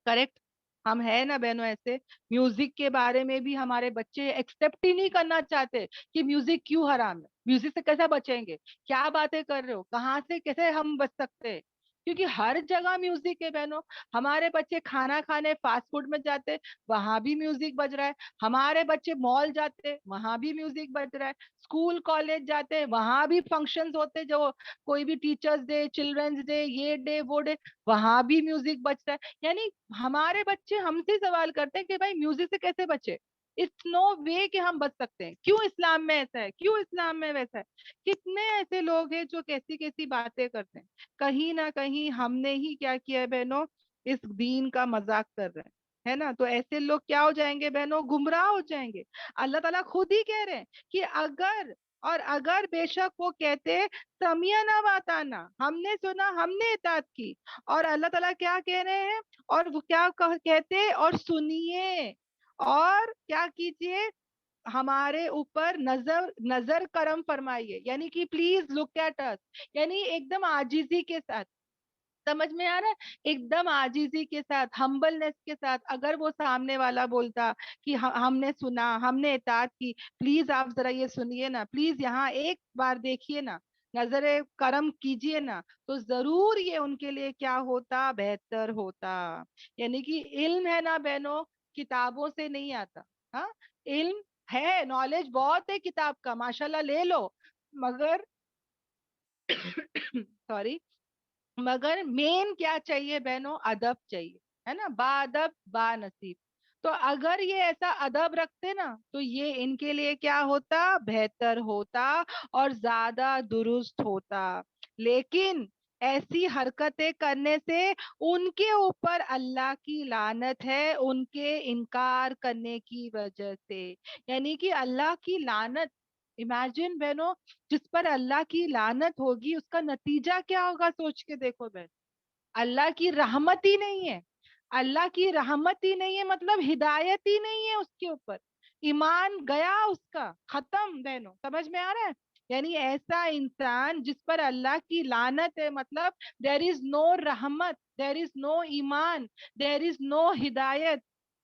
[SPEAKER 3] करेक्ट। हम है ना बहनों ऐसे। म्यूजिक के बारे में भी हमारे बच्चे एक्सेप्ट ही नहीं करना चाहते कि म्यूजिक क्यों हराम है, म्यूजिक से कैसे बचेंगे, क्या बातें कर रहे हो, कहाँ से कैसे हम बच सकते हैं। क्योंकि हर जगह म्यूजिक है बहनों। हमारे बच्चे खाना खाने फास्ट फूड में जाते, वहां भी म्यूजिक बज रहा है। हमारे बच्चे मॉल जाते, वहां भी म्यूजिक बज रहा है। स्कूल कॉलेज जाते, वहां भी फंक्शंस होते, जो कोई भी टीचर्स डे, चिल्ड्रंस डे, ये डे वो डे, वहां भी म्यूजिक बज रहा है। यानी हमारे बच्चे हमसे सवाल करते हैं कि भाई म्यूजिक से कैसे बचे। इट्स नो वे कि हम बच सकते हैं, क्यों इस्लाम में ऐसा है, क्यों इस्लाम में वैसा है। कितने ऐसे लोग हैं जो कैसी कैसी बातें करते हैं। कहीं ना कहीं हमने ही क्या किया है बहनों, इस दीन का मजाक कर रहे हैं, है ना। तो ऐसे लोग क्या हो जाएंगे बहनों, गुमराह हो जाएंगे। अल्लाह ताला खुद ही कह रहे हैं कि अगर बेशक वो कहते समियाना वाताना, हमने सुना हमने इताअत की। और अल्लाह ताला क्या कह रहे हैं, और वो क्या कहते, और सुनिए, और क्या कीजिए, हमारे ऊपर नजर नजर करम फरमाइए, यानी कि प्लीज लुक एट अस, यानी एकदम आजिजी के साथ। समझ में आ रहा है, एकदम आजीजी के साथ, हम्बलनेस के साथ, अगर वो सामने वाला बोलता कि हमने सुना हमने इताअत की, प्लीज आप जरा ये सुनिए ना, प्लीज यहाँ एक बार देखिए ना, नजरे करम कीजिए ना, तो जरूर ये उनके लिए क्या होता, बेहतर होता। यानी कि इल्म है ना बहनों, किताबों से नहीं आता, हाँ। इल्म है, नॉलेज बहुत है किताब का, माशाल्लाह ले लो, मगर सॉरी, मगर मेन क्या चाहिए बहनों, अदब चाहिए, है ना, बाअदब बा नसीब। तो अगर ये ऐसा अदब रखते ना, तो ये इनके लिए क्या होता, बेहतर होता, और ज्यादा दुरुस्त होता। लेकिन ऐसी हरकतें करने से उनके ऊपर अल्लाह की लानत है, उनके इनकार करने की वजह से। यानी कि अल्लाह की लानत इमेजिन बहनों, जिस पर अल्लाह की लानत होगी उसका नतीजा क्या होगा, सोच के देखो बहन। अल्लाह की रहमत ही नहीं है, अल्लाह की रहमत ही नहीं है, मतलब हिदायत ही नहीं है उसके ऊपर, ईमान गया उसका, खत्म बहनों, समझ में आ रहा है। यानी ऐसा इंसान जिस पर अल्लाह की लानत है, मतलब देयर इज नो रहमत, देयर इज नो ईमान, देयर इज नो हिदायत,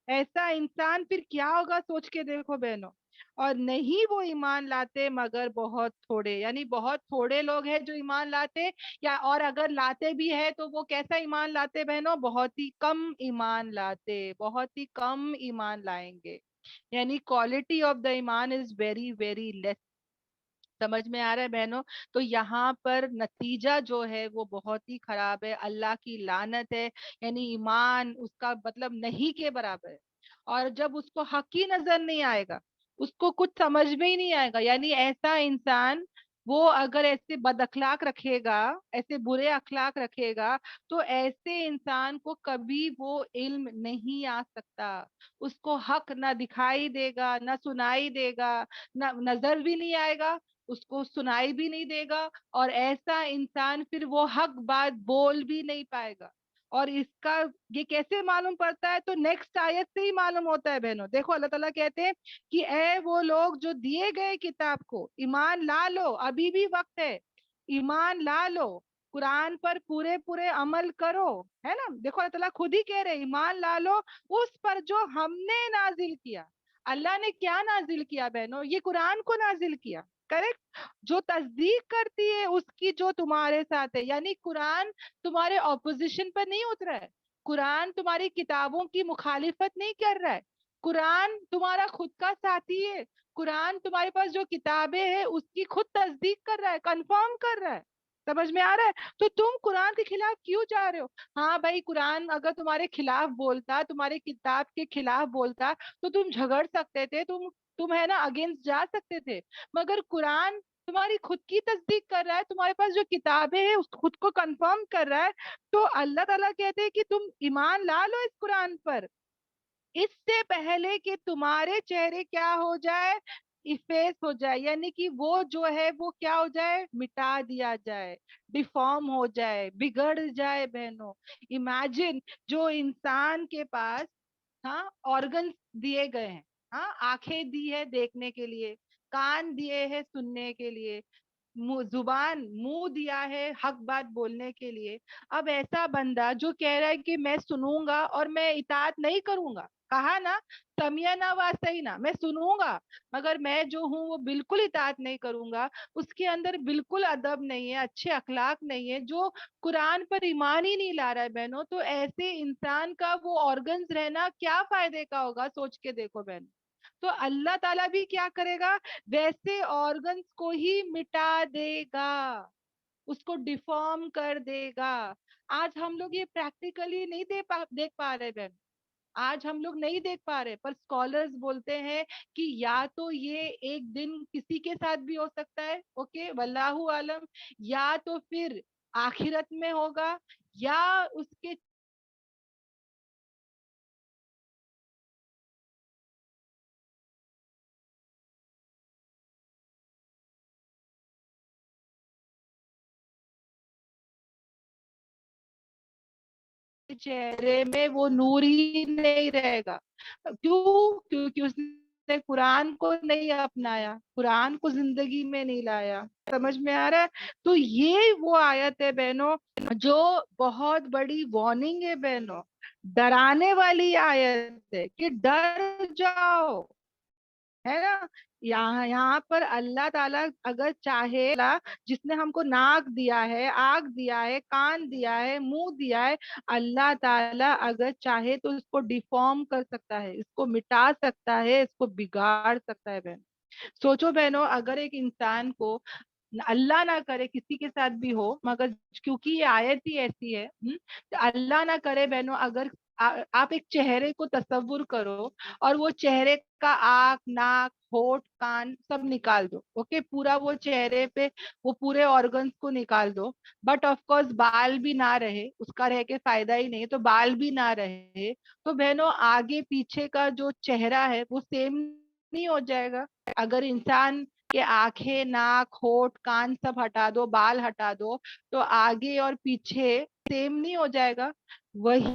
[SPEAKER 3] ऐसा इंसान फिर क्या होगा, सोच के देखो बहनों। और नहीं वो ईमान लाते मगर बहुत थोड़े, यानी बहुत थोड़े लोग हैं जो ईमान लाते, या और अगर लाते भी है तो वो कैसा ईमान लाते बहनों, बहुत ही कम ईमान लाते, बहुत ही कम ईमान लाएंगे। यानी क्वालिटी ऑफ द ईमान इज वेरी वेरी लेस। समझ में आ रहा है बहनों। तो यहाँ पर नतीजा जो है वो बहुत ही खराब है, अल्लाह की लानत है, यानी ईमान उसका मतलब नहीं के बराबर है। और जब उसको हक ही नजर नहीं आएगा, उसको कुछ समझ में ही नहीं आएगा, यानी ऐसा इंसान वो अगर ऐसे बद अखलाक रखेगा, ऐसे बुरे अखलाक रखेगा, तो ऐसे इंसान को कभी वो इल्म नहीं आ सकता, उसको हक ना दिखाई देगा, ना सुनाई देगा, ना नजर भी नहीं आएगा, उसको सुनाई भी नहीं देगा, और ऐसा इंसान फिर वो हक बात बोल भी नहीं पाएगा। और इसका ये कैसे मालूम पड़ता है, तो नेक्स्ट आयत से ही मालूम होता है बहनों। देखो अल्लाह ताला कहते हैं कि ए वो लोग जो दिए गए किताब को ईमान ला लो, अभी भी वक्त है, ईमान ला लो, कुरान पर पूरे पूरे अमल करो, है ना। देखो अल्लाह ताला खुद ही कह रहे ईमान ला लो उस पर जो हमने नाजिल किया। अल्लाह ने क्या नाजिल किया बहनों, ये कुरान को नाजिल किया, करेक्ट। जो तस्दीक करती है उसकी जो तुम्हारे साथ है, यानी कुरान तुम्हारे ऑपोजिशन पर नहीं उतरा है, कुरान तुम्हारी किताबों की मुखालिफत नहीं कर रहा है, कुरान तुम्हारा खुद का साथी है, कुरान तुम्हारे पास जो किताबें हैं उसकी खुद तस्दीक कर रहा है, कंफर्म कर रहा है। समझ में आ रहा है। तो तुम कुरान के खिलाफ क्यों जा रहे हो। हाँ भाई, कुरान अगर तुम्हारे खिलाफ बोलता, तुम्हारे किताब के खिलाफ बोलता, तो तुम झगड़ सकते थे, तुम है ना अगेंस्ट जा सकते थे। मगर कुरान तुम्हारी खुद की तस्दीक कर रहा है, तुम्हारे पास जो किताबें हैं उस खुद को कंफर्म कर रहा है। तो अल्लाह ताला कहते हैं कि तुम ईमान ला लो इस कुरान पर, इससे पहले कि तुम्हारे चेहरे क्या हो जाए, इफेस हो जाए, यानी कि वो जो है वो क्या हो जाए, मिटा दिया जाए, डिफॉर्म हो जाए, बिगड़ जाए बहनों। इमेजिन, जो इंसान के पास, हाँ, ऑर्गन दिए गए हैं, हाँ, आंखें दी है देखने के लिए, कान दिए हैं सुनने के लिए, जुबान मुंह दिया है हक बात बोलने के लिए। अब ऐसा बंदा जो कह रहा है कि मैं सुनूंगा और मैं इताअत नहीं करूंगा, कहा ना, समियाना वास्तैना, मैं सुनूंगा मगर मैं जो हूँ वो बिल्कुल इताअत नहीं करूंगा, उसके अंदर बिल्कुल अदब नहीं है, अच्छे अखलाक नहीं है, जो कुरान पर ईमान ही नहीं ला रहा है बहनों, तो ऐसे इंसान का वो ऑर्गन्स रहना क्या फायदे का होगा, सोच के देखो बहन। तो अल्लाह ताला भी क्या करेगा, वैसे ऑर्गन्स को ही मिटा देगा, उसको डिफॉर्म कर देगा। आज हम लोग ये प्रैक्टिकली नहीं देख पा रहे बहन, आज हम लोग नहीं देख पा रहे, पर स्कॉलर्स बोलते हैं कि या तो ये एक दिन किसी के साथ भी हो सकता है, ओके, वल्लाहु आलम, या तो फिर आखिरत में होगा, या उसके चेहरे में वो नूर ही नहीं रहेगा। क्यों, क्योंकि उसने कुरान को नहीं अपनाया, कुरान को जिंदगी में नहीं लाया। समझ में आ रहा है। तो ये वो आयत है बहनों जो बहुत बड़ी वार्निंग है बहनों, डराने वाली आयत है कि डर जाओ, है ना। यहाँ यहाँ पर अल्लाह ताला अगर चाहे, जिसने हमको नाक दिया है, आग दिया है, कान दिया है, मुंह दिया है, अल्लाह ताला अगर चाहे तो इसको डिफॉर्म कर सकता है, इसको मिटा सकता है, इसको बिगाड़ सकता है बहन। सोचो बहनों, अगर एक इंसान को, अल्लाह ना करे किसी के साथ भी हो, मगर क्योंकि ये आयत ही ऐसी है, तो अल्लाह ना करे बहनों, अगर आप एक चेहरे को तसव्वुर करो और वो चेहरे का आंख, नाक, होठ, कान सब निकाल दो, ओके, पूरा वो चेहरे पे वो पूरे ऑर्गन्स को निकाल दो, बट ऑफ कोर्स बाल भी ना रहे, उसका रह के फायदा ही नहीं, तो बाल भी ना रहे, तो बहनों आगे पीछे का जो चेहरा है वो सेम नहीं हो जाएगा। अगर इंसान کہ آنखें, नाक, होठ, कान सब हटा दो, बाल हटा दो, तो आगे और पीछे सेम नहीं हो जाएगा? वही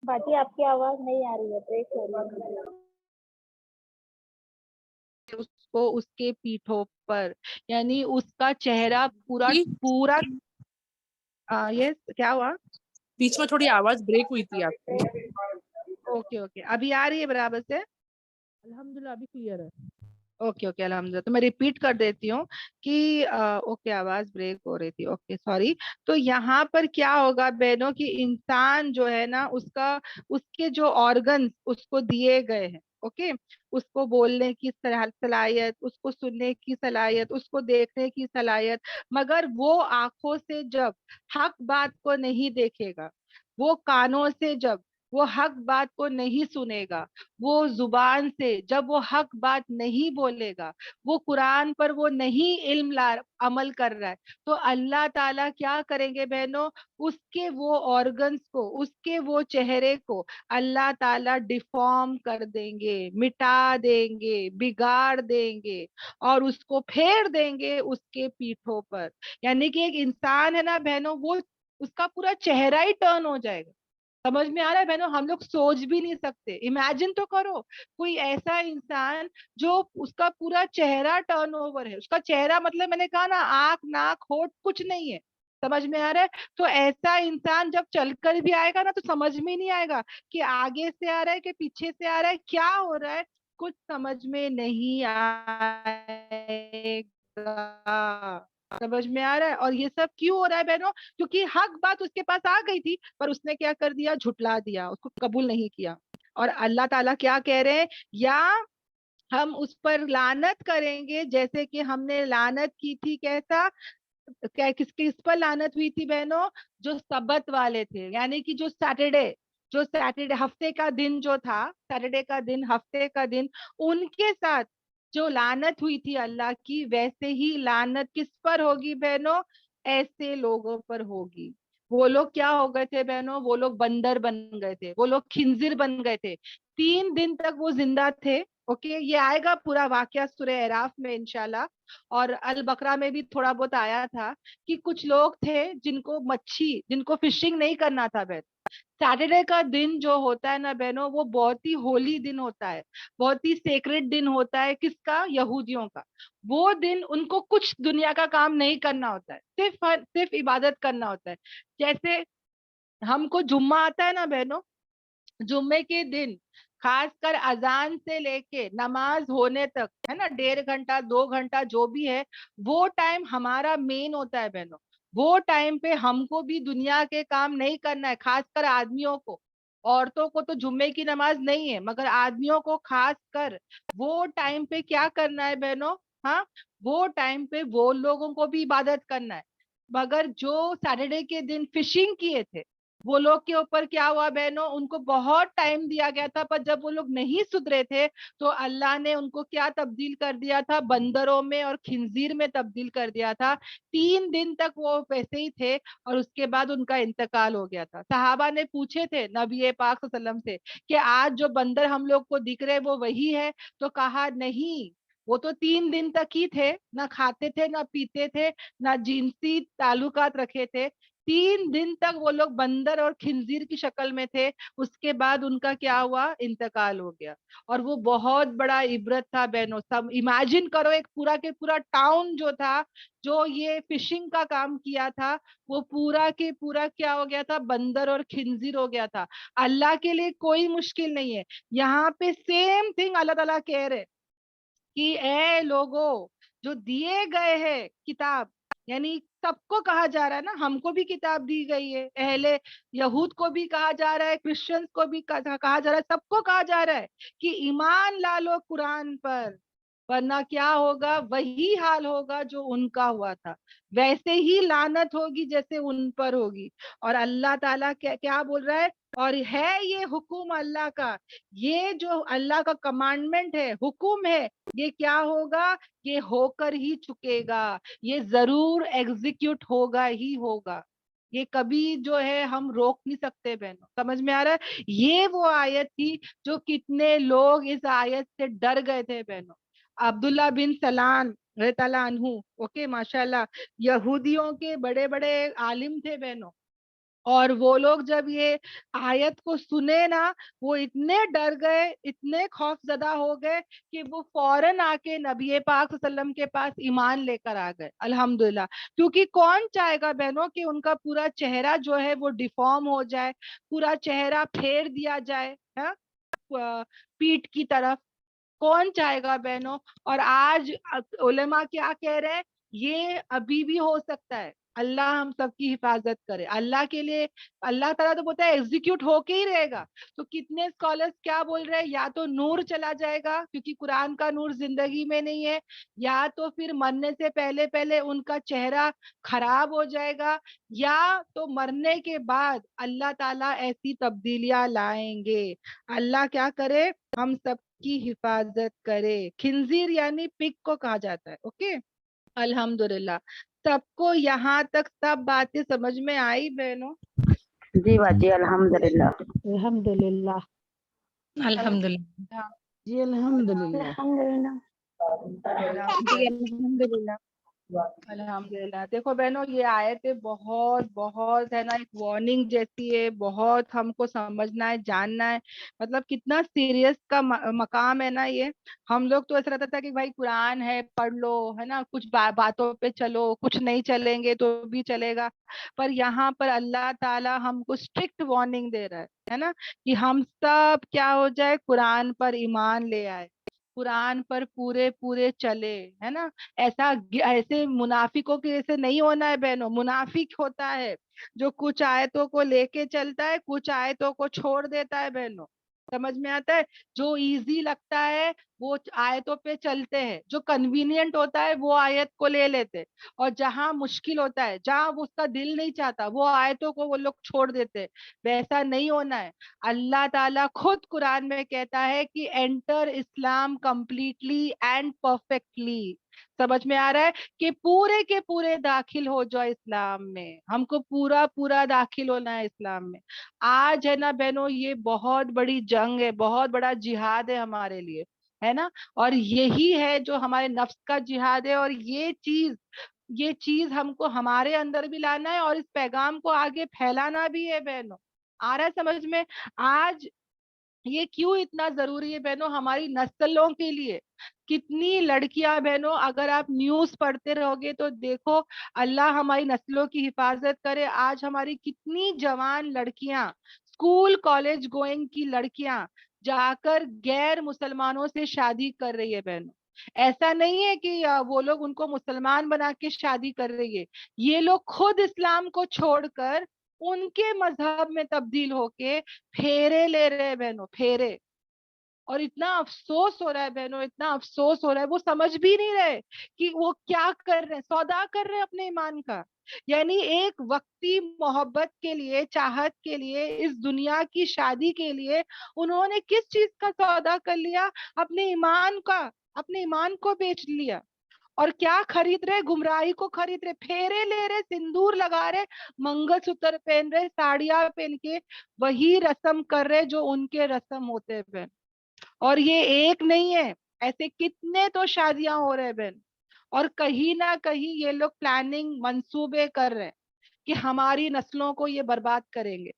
[SPEAKER 2] बाकी आपकी आवाज नहीं आ रही है, ब्रेक हो रही है।
[SPEAKER 3] उसको उसके पीठों पर, यानी उसका चेहरा पूरा
[SPEAKER 5] जी,
[SPEAKER 3] पूरा ये क्या हुआ?
[SPEAKER 5] बीच में थोड़ी आवाज ब्रेक हुई थी आपकी।
[SPEAKER 3] ओके ओके, अभी आ रही है बराबर से?
[SPEAKER 5] अल्हम्दुलिल्लाह अभी क्लियर है।
[SPEAKER 3] ओके ओके, अल्हम्दुलिल्लाह। तो मैं रिपीट कर देती हूँ कि ओके, आवाज ब्रेक हो रही थी, ओके सॉरी। तो यहाँ पर क्या होगा बहनों, कि इंसान जो है ना, उसका उसके जो ऑर्गन्स उसको दिए गए हैं, ओके, उसको बोलने की सलाहियत, उसको सुनने की सलाहियत, उसको देखने की सलाहियत, मगर वो आंखों से जब हक बात को नहीं देखेगा, वो कानों से जब वो हक बात को नहीं सुनेगा, वो जुबान से जब वो हक बात नहीं बोलेगा, वो कुरान पर वो नहीं इल्म ला अमल कर रहा है, तो अल्लाह ताला क्या करेंगे बहनों, उसके वो ऑर्गन्स को, उसके वो चेहरे को अल्लाह ताला डिफॉर्म कर देंगे, मिटा देंगे, बिगाड़ देंगे, और उसको फेर देंगे उसके पीठों पर। यानी कि एक इंसान है ना बहनों, वो उसका पूरा चेहरा ही टर्न हो जाएगा। समझ में आ रहा है बहनों? हम लोग सोच भी नहीं सकते, इमेजिन तो करो कोई ऐसा इंसान जो उसका पूरा चेहरा टर्न ओवर है, उसका चेहरा मतलब मैंने कहा ना, आंख, नाक, होठ कुछ नहीं है। समझ में आ रहा है? तो ऐसा इंसान जब चलकर भी आएगा ना, तो समझ में ही नहीं आएगा कि आगे से आ रहा है कि पीछे से आ रहा है, क्या हो रहा है, कुछ समझ में नहीं आएगा। समझ में आ रहा है? और ये सब क्यों हो रहा है बहनों? क्योंकि हक बात उसके पास आ गई थी, पर उसने क्या कर दिया, झुटला दिया, उसको कबूल नहीं किया। और अल्लाह ताला क्या कह रहे हैं, या हम उस पर लानत करेंगे जैसे कि हमने लानत की थी, कैसा, क्या, किस पर लानत हुई थी बहनों? जो सबत वाले थे, यानी कि जो सैटरडे हफ्ते का दिन जो था, सैटरडे का दिन, हफ्ते का दिन, उनके साथ जो लानत हुई थी अल्लाह की, वैसे ही लानत किस पर होगी बहनों? ऐसे लोगों पर होगी। वो लोग क्या हो गए थे बहनों? वो लोग बंदर बन गए थे, वो लोग खिंजीर बन गए थे। 3 दिन तक वो जिंदा थे, ओके, ये आएगा पूरा वाकया सूरह एराफ में इंशाल्लाह। और अल बकरा में भी थोड़ा बहुत आया था कि कुछ लोग थे जिनको फिशिंग नहीं करना था बहन। सैटरडे का दिन जो होता है ना बहनों, वो बहुत ही होली दिन होता है, बहुत ही सेक्रेट दिन होता है। किसका? यहूदियों का। वो दिन उनको कुछ दुनिया का काम नहीं करना होता है, सिर्फ इबादत करना होता है। जैसे हमको जुम्मा आता है ना बहनों, जुम्मे के दिन खासकर अजान से लेके नमाज होने तक, है ना, 1.5 घंटा 2 घंटा जो भी है, वो टाइम हमारा मेन होता है बहनों। वो टाइम पे हमको भी दुनिया के काम नहीं करना है, खासकर आदमियों को। औरतों को तो जुम्मे की नमाज नहीं है, मगर आदमियों को खासकर वो टाइम पे क्या करना है बहनों? हाँ, वो टाइम पे वो लोगों को भी इबादत करना है। मगर जो सैटरडे के दिन फिशिंग किए थे, वो लोग के ऊपर क्या हुआ बहनों? उनको बहुत टाइम दिया गया था, पर जब वो लोग नहीं सुधरे थे, तो अल्लाह ने उनको क्या तब्दील कर दिया था? बंदरों में और खिंजीर में तब्दील कर दिया था। 3 दिन तक वो वैसे ही थे, और उसके बाद उनका इंतकाल हो गया था। सहाबा ने पूछे थे नबी पाक सल्लल्लाहु अलैहि वसल्लम से कि आज जो बंदर हम लोग को दिख रहे वो वही है? तो कहा नहीं, वो तो 3 दिन तक ही थे, ना खाते थे, ना पीते थे, ना जिनसी ताल्लुकात रखे थे। 3 दिन तक वो लोग बंदर और खिंजीर की शक्ल में थे। उसके बाद उनका क्या हुआ? इंतकाल हो गया। और वो बहुत बड़ा इबरत था बहनों। सब इमेजिन करो, एक पूरा के पूरा टाउन जो था, जो ये फिशिंग का काम किया था, वो पूरा के पूरा क्या हो गया था? बंदर और खिंजीर हो गया था। अल्लाह के लिए कोई मुश्किल नहीं है। यहाँ पे सेम थिंग अल्लाह ताला कह रहे कि ए लोगों, जो दिए गए हैं किताब, यानी सबको कहा जा रहा है ना, हमको भी किताब दी गई है, अहले यहूद को भी कहा जा रहा है, क्रिश्चियंस को भी कहा जा रहा है, सबको कहा जा रहा है कि ईमान ला लो कुरान पर, वरना क्या होगा? वही हाल होगा जो उनका हुआ था, वैसे ही लानत होगी जैसे उन पर होगी। और अल्लाह ताला क्या क्या बोल रहा है? और है ये हुक्म अल्लाह का, ये जो अल्लाह का कमांडमेंट है, हुक्म है, ये क्या होगा? ये होकर ही चुकेगा, ये जरूर एग्जीक्यूट होगा ही होगा। یہ کبھی جو ہے ہم روک نہیں سکتے بہنوں. سمجھ میں آ رہا ہے؟ یہ وہ آیت تھی جو کتنے لوگ اس آیت سے ڈر گئے تھے بہنوں. عبداللہ بن سلام رضی اللہ عنہ، اوکے ماشاء اللہ، یہودیوں کے بڑے بڑے عالم تھے بہنوں. اور وہ لوگ جب یہ آیت کو سنے نا، وہ اتنے ڈر گئے، اتنے خوف زدہ ہو گئے کہ وہ فوراً آ کے نبی پاک صلی اللہ علیہ وسلم کے پاس ایمان لے کر آ گئے الحمدللہ. کیونکہ کون چاہے گا بہنوں کہ ان کا پورا چہرہ جو ہے وہ ڈیفارم ہو جائے، پورا چہرہ پھیر دیا جائے ہاں پیٹ کی طرف؟ کون چاہے گا بہنوں؟ اور آج علماء کیا کہہ رہے ہیں، یہ ابھی بھی ہو سکتا ہے. اللہ ہم سب کی حفاظت کرے. اللہ کے لیے اللہ تعالیٰ تو بولتا ہے ایگزیکیوٹ ہو کے ہی رہے گا. تو کتنے اسکالرس کیا بول رہے ہیں، یا تو نور چلا جائے گا کیونکہ قرآن کا نور زندگی میں نہیں ہے، یا تو پھر مرنے سے پہلے پہلے ان کا چہرہ خراب ہو جائے گا، یا تو مرنے کے بعد اللہ تعالیٰ ایسی تبدیلیاں لائیں گے. اللہ کیا کرے، ہم سب کی حفاظت کرے. خنزیر یعنی پگ کو کہا جاتا ہے. اوکے الحمدللہ. سب کو یہاں تک سب باتیں سمجھ میں آئی بہنوں؟
[SPEAKER 6] جی باجی الحمدللہ.
[SPEAKER 4] الحمدللہ.
[SPEAKER 3] الحمدللہ.
[SPEAKER 1] جی الحمدللہ.
[SPEAKER 2] الحمدللہ.
[SPEAKER 3] الحمدللہ. الحمدللہ. دیکھو بہنوں، یہ آیتیں بہت بہت ہے نا ایک وارننگ جیسی ہے. بہت ہم کو سمجھنا ہے، جاننا ہے. مطلب کتنا سیریس کا مقام ہے نا یہ. ہم لوگ تو ایسا رہتا تھا کہ بھائی قرآن ہے پڑھ لو ہے نا، کچھ باتوں پہ چلو، کچھ نہیں چلیں گے تو بھی چلے گا. پر یہاں پر اللہ تعالیٰ ہم کو اسٹرکٹ وارننگ دے رہا ہے نا، کہ ہم سب کیا ہو جائے، قرآن پر ایمان لے آئے، قرآن پر پورے پورے چلے ہے نا. ایسے منافقوں کے جیسے نہیں ہونا ہے بہنوں. منافق ہوتا ہے جو کچھ آیتوں کو لے کے چلتا ہے، کچھ آیتوں کو چھوڑ دیتا ہے بہنوں. سمجھ میں آتا ہے؟ جو ایزی لگتا ہے وہ آیتوں پہ چلتے ہیں، جو کنوینئنٹ ہوتا ہے وہ آیت کو لے لیتے، اور جہاں مشکل ہوتا ہے، جہاں اس کا دل نہیں چاہتا، وہ آیتوں کو وہ لوگ چھوڑ دیتے. ویسا نہیں ہونا ہے. اللہ تعالیٰ خود قرآن میں کہتا ہے کہ enter Islam completely and perfectly. سمجھ میں آ رہا ہے کہ پورے کے پورے داخل ہو جاؤ اسلام میں. ہم کو پورا پورا داخل ہونا ہے اسلام میں. آج ہے نا بہنوں، یہ بہت بڑی جنگ ہے، بہت بڑا جہاد ہے ہمارے لیے ہے نا. اور یہی ہے جو ہمارے نفس کا جہاد ہے. اور یہ چیز ہم کو ہمارے اندر بھی لانا ہے اور اس پیغام کو آگے پھیلانا بھی ہے بہنوں. آ رہا ہے سمجھ میں؟ آج یہ کیوں اتنا ضروری ہے بہنوں ہماری نسلوں کے لیے؟ کتنی لڑکیاں بہنوں، اگر آپ نیوز پڑھتے رہو گے تو دیکھو، اللہ ہماری نسلوں کی حفاظت کرے. آج ہماری کتنی جوان لڑکیاں، اسکول کالج گوئنگ کی لڑکیاں جا کر غیر مسلمانوں سے شادی کر رہی ہے بہنوں. ایسا نہیں ہے کہ وہ لوگ ان کو مسلمان بنا کے شادی کر رہی ہے، یہ لوگ خود اسلام کو چھوڑ کر ان کے مذہب میں تبدیل ہو کے پھیرے لے رہے ہیں بہنوں، پھیرے. اور اتنا افسوس ہو رہا ہے بہنوں، اتنا افسوس ہو رہا ہے. وہ سمجھ بھی نہیں رہے کہ وہ کیا کر رہے ہیں، سودا کر رہے ہیں اپنے ایمان کا. یعنی ایک وقتی محبت کے لیے، چاہت کے لیے، اس دنیا کی شادی کے لیے انہوں نے کس چیز کا سودا کر لیا؟ اپنے ایمان کا، اپنے ایمان کو بیچ لیا. اور کیا خرید رہے؟ گمراہی کو خرید رہے، پھیرے لے رہے، سندور لگا رہے، منگل سوتر پہن رہے، ساڑیاں پہن کے وہی رسم کر رہے جو ان کے رسم ہوتے ہیں. اور یہ ایک نہیں ہے، ایسے کتنے تو شادیاں ہو رہے ہیں بہن. اور کہیں نہ کہیں یہ لوگ پلاننگ، منصوبے کر رہے ہیں کہ ہماری نسلوں کو یہ برباد کریں گے.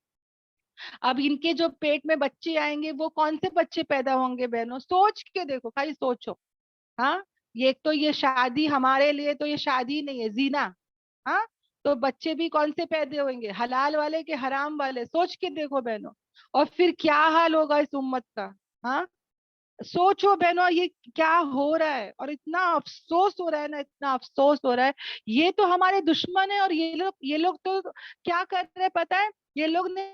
[SPEAKER 3] اب ان کے جو پیٹ میں بچے آئیں گے وہ کون سے بچے پیدا ہوں گے بہنوں؟ سوچ کے دیکھو، خالی سوچو. ہاں ایک تو یہ شادی ہمارے لیے تو یہ شادی نہیں ہے، زینا. ہاں تو بچے بھی کون سے پیدا ہوئیں گے؟ حلال والے کہ حرام والے؟ سوچ کے دیکھو بہنوں. اور پھر کیا حال ہوگا اس امت کا. ہاں سوچو بہنوں یہ کیا ہو رہا ہے. اور اتنا افسوس ہو رہا ہے نا، اتنا افسوس ہو رہا ہے. یہ تو ہمارے دشمن ہیں. اور یہ لوگ تو کیا کر رہے پتا ہے؟ یہ لوگ نے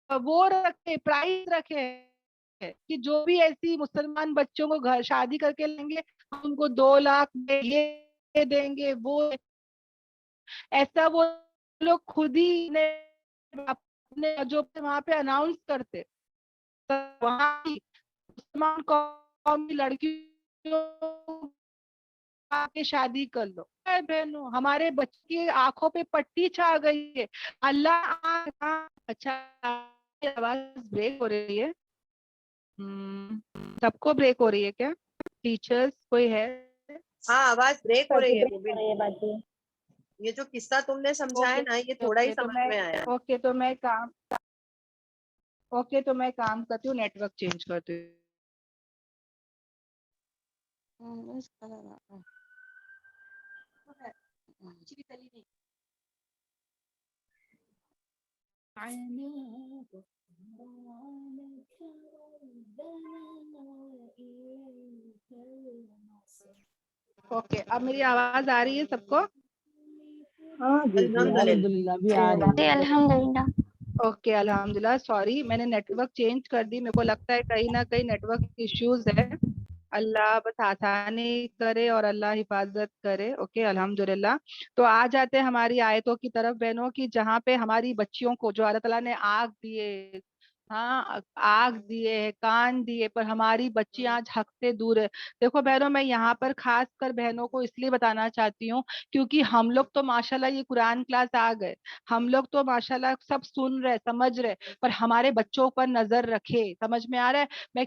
[SPEAKER 3] وہ رکھے، پرائز رکھے کہ جو بھی ایسی مسلمان بچوں کو گھر شادی کر کے لیں گے، ہم ان کو 2 لاکھ یہ دیں گے، وہ ایسا وہ لوگ خود ہی اپنے جو وہاں پہ اناؤنس کرتے. وہاں مسلمان قوم کی لڑکیوں के शादी कर लो। बहनों, हमारे बच्चे की आंखों पे पट्टी छा गई है। अल्लाह, अच्छा आवाज ब्रेक हो रही है। सबको ब्रेक हो रही है क्या? टीचर्स कोई है?
[SPEAKER 7] हाँ, आवाज ब्रेक हो रही है
[SPEAKER 2] ब्रेक हो
[SPEAKER 7] मुबिन।
[SPEAKER 2] रही है बाजी।
[SPEAKER 7] ये जो किस्सा तुमने समझाया ना, ये थोड़ा ही समझ में आया।
[SPEAKER 3] ओके तो मैं काम करती हूँ, नेटवर्क चेंज करती हूँ। ओके, अब मेरी आवाज आ रही है सबको?
[SPEAKER 7] अल्हम्दुलिल्लाह।
[SPEAKER 5] भी आ रही है।
[SPEAKER 6] अल्हम्दुलिल्लाह।
[SPEAKER 3] ओके, अल्हम्दुलिल्लाह। सॉरी, मैंने नेटवर्क चेंज कर दी। मेरे को लगता है कहीं ना कहीं नेटवर्क इश्यूज है। अल्लाह बस आसानी करे और अल्लाह हिफाजत करे। ओके, अल्हम्दुलिल्लाह। तो आ जाते हैं हमारी आयतों की तरफ बहनों की, जहाँ पे हमारी बच्चियों को जो अल्लाह ताला ने आँख दिए, हाँ आँख दिए, कान दिए, पर हमारी बच्चियां आज हक से दूर है। देखो बहनों, मैं यहाँ पर खास कर बहनों को इसलिए बताना चाहती हूँ क्योंकि हम लोग तो माशाल्लाह ये कुरान क्लास आ गए, हम लोग तो माशाल्लाह सब सुन रहे समझ रहे, पर हमारे बच्चों पर नजर रखे। समझ में आ रहा है? मैं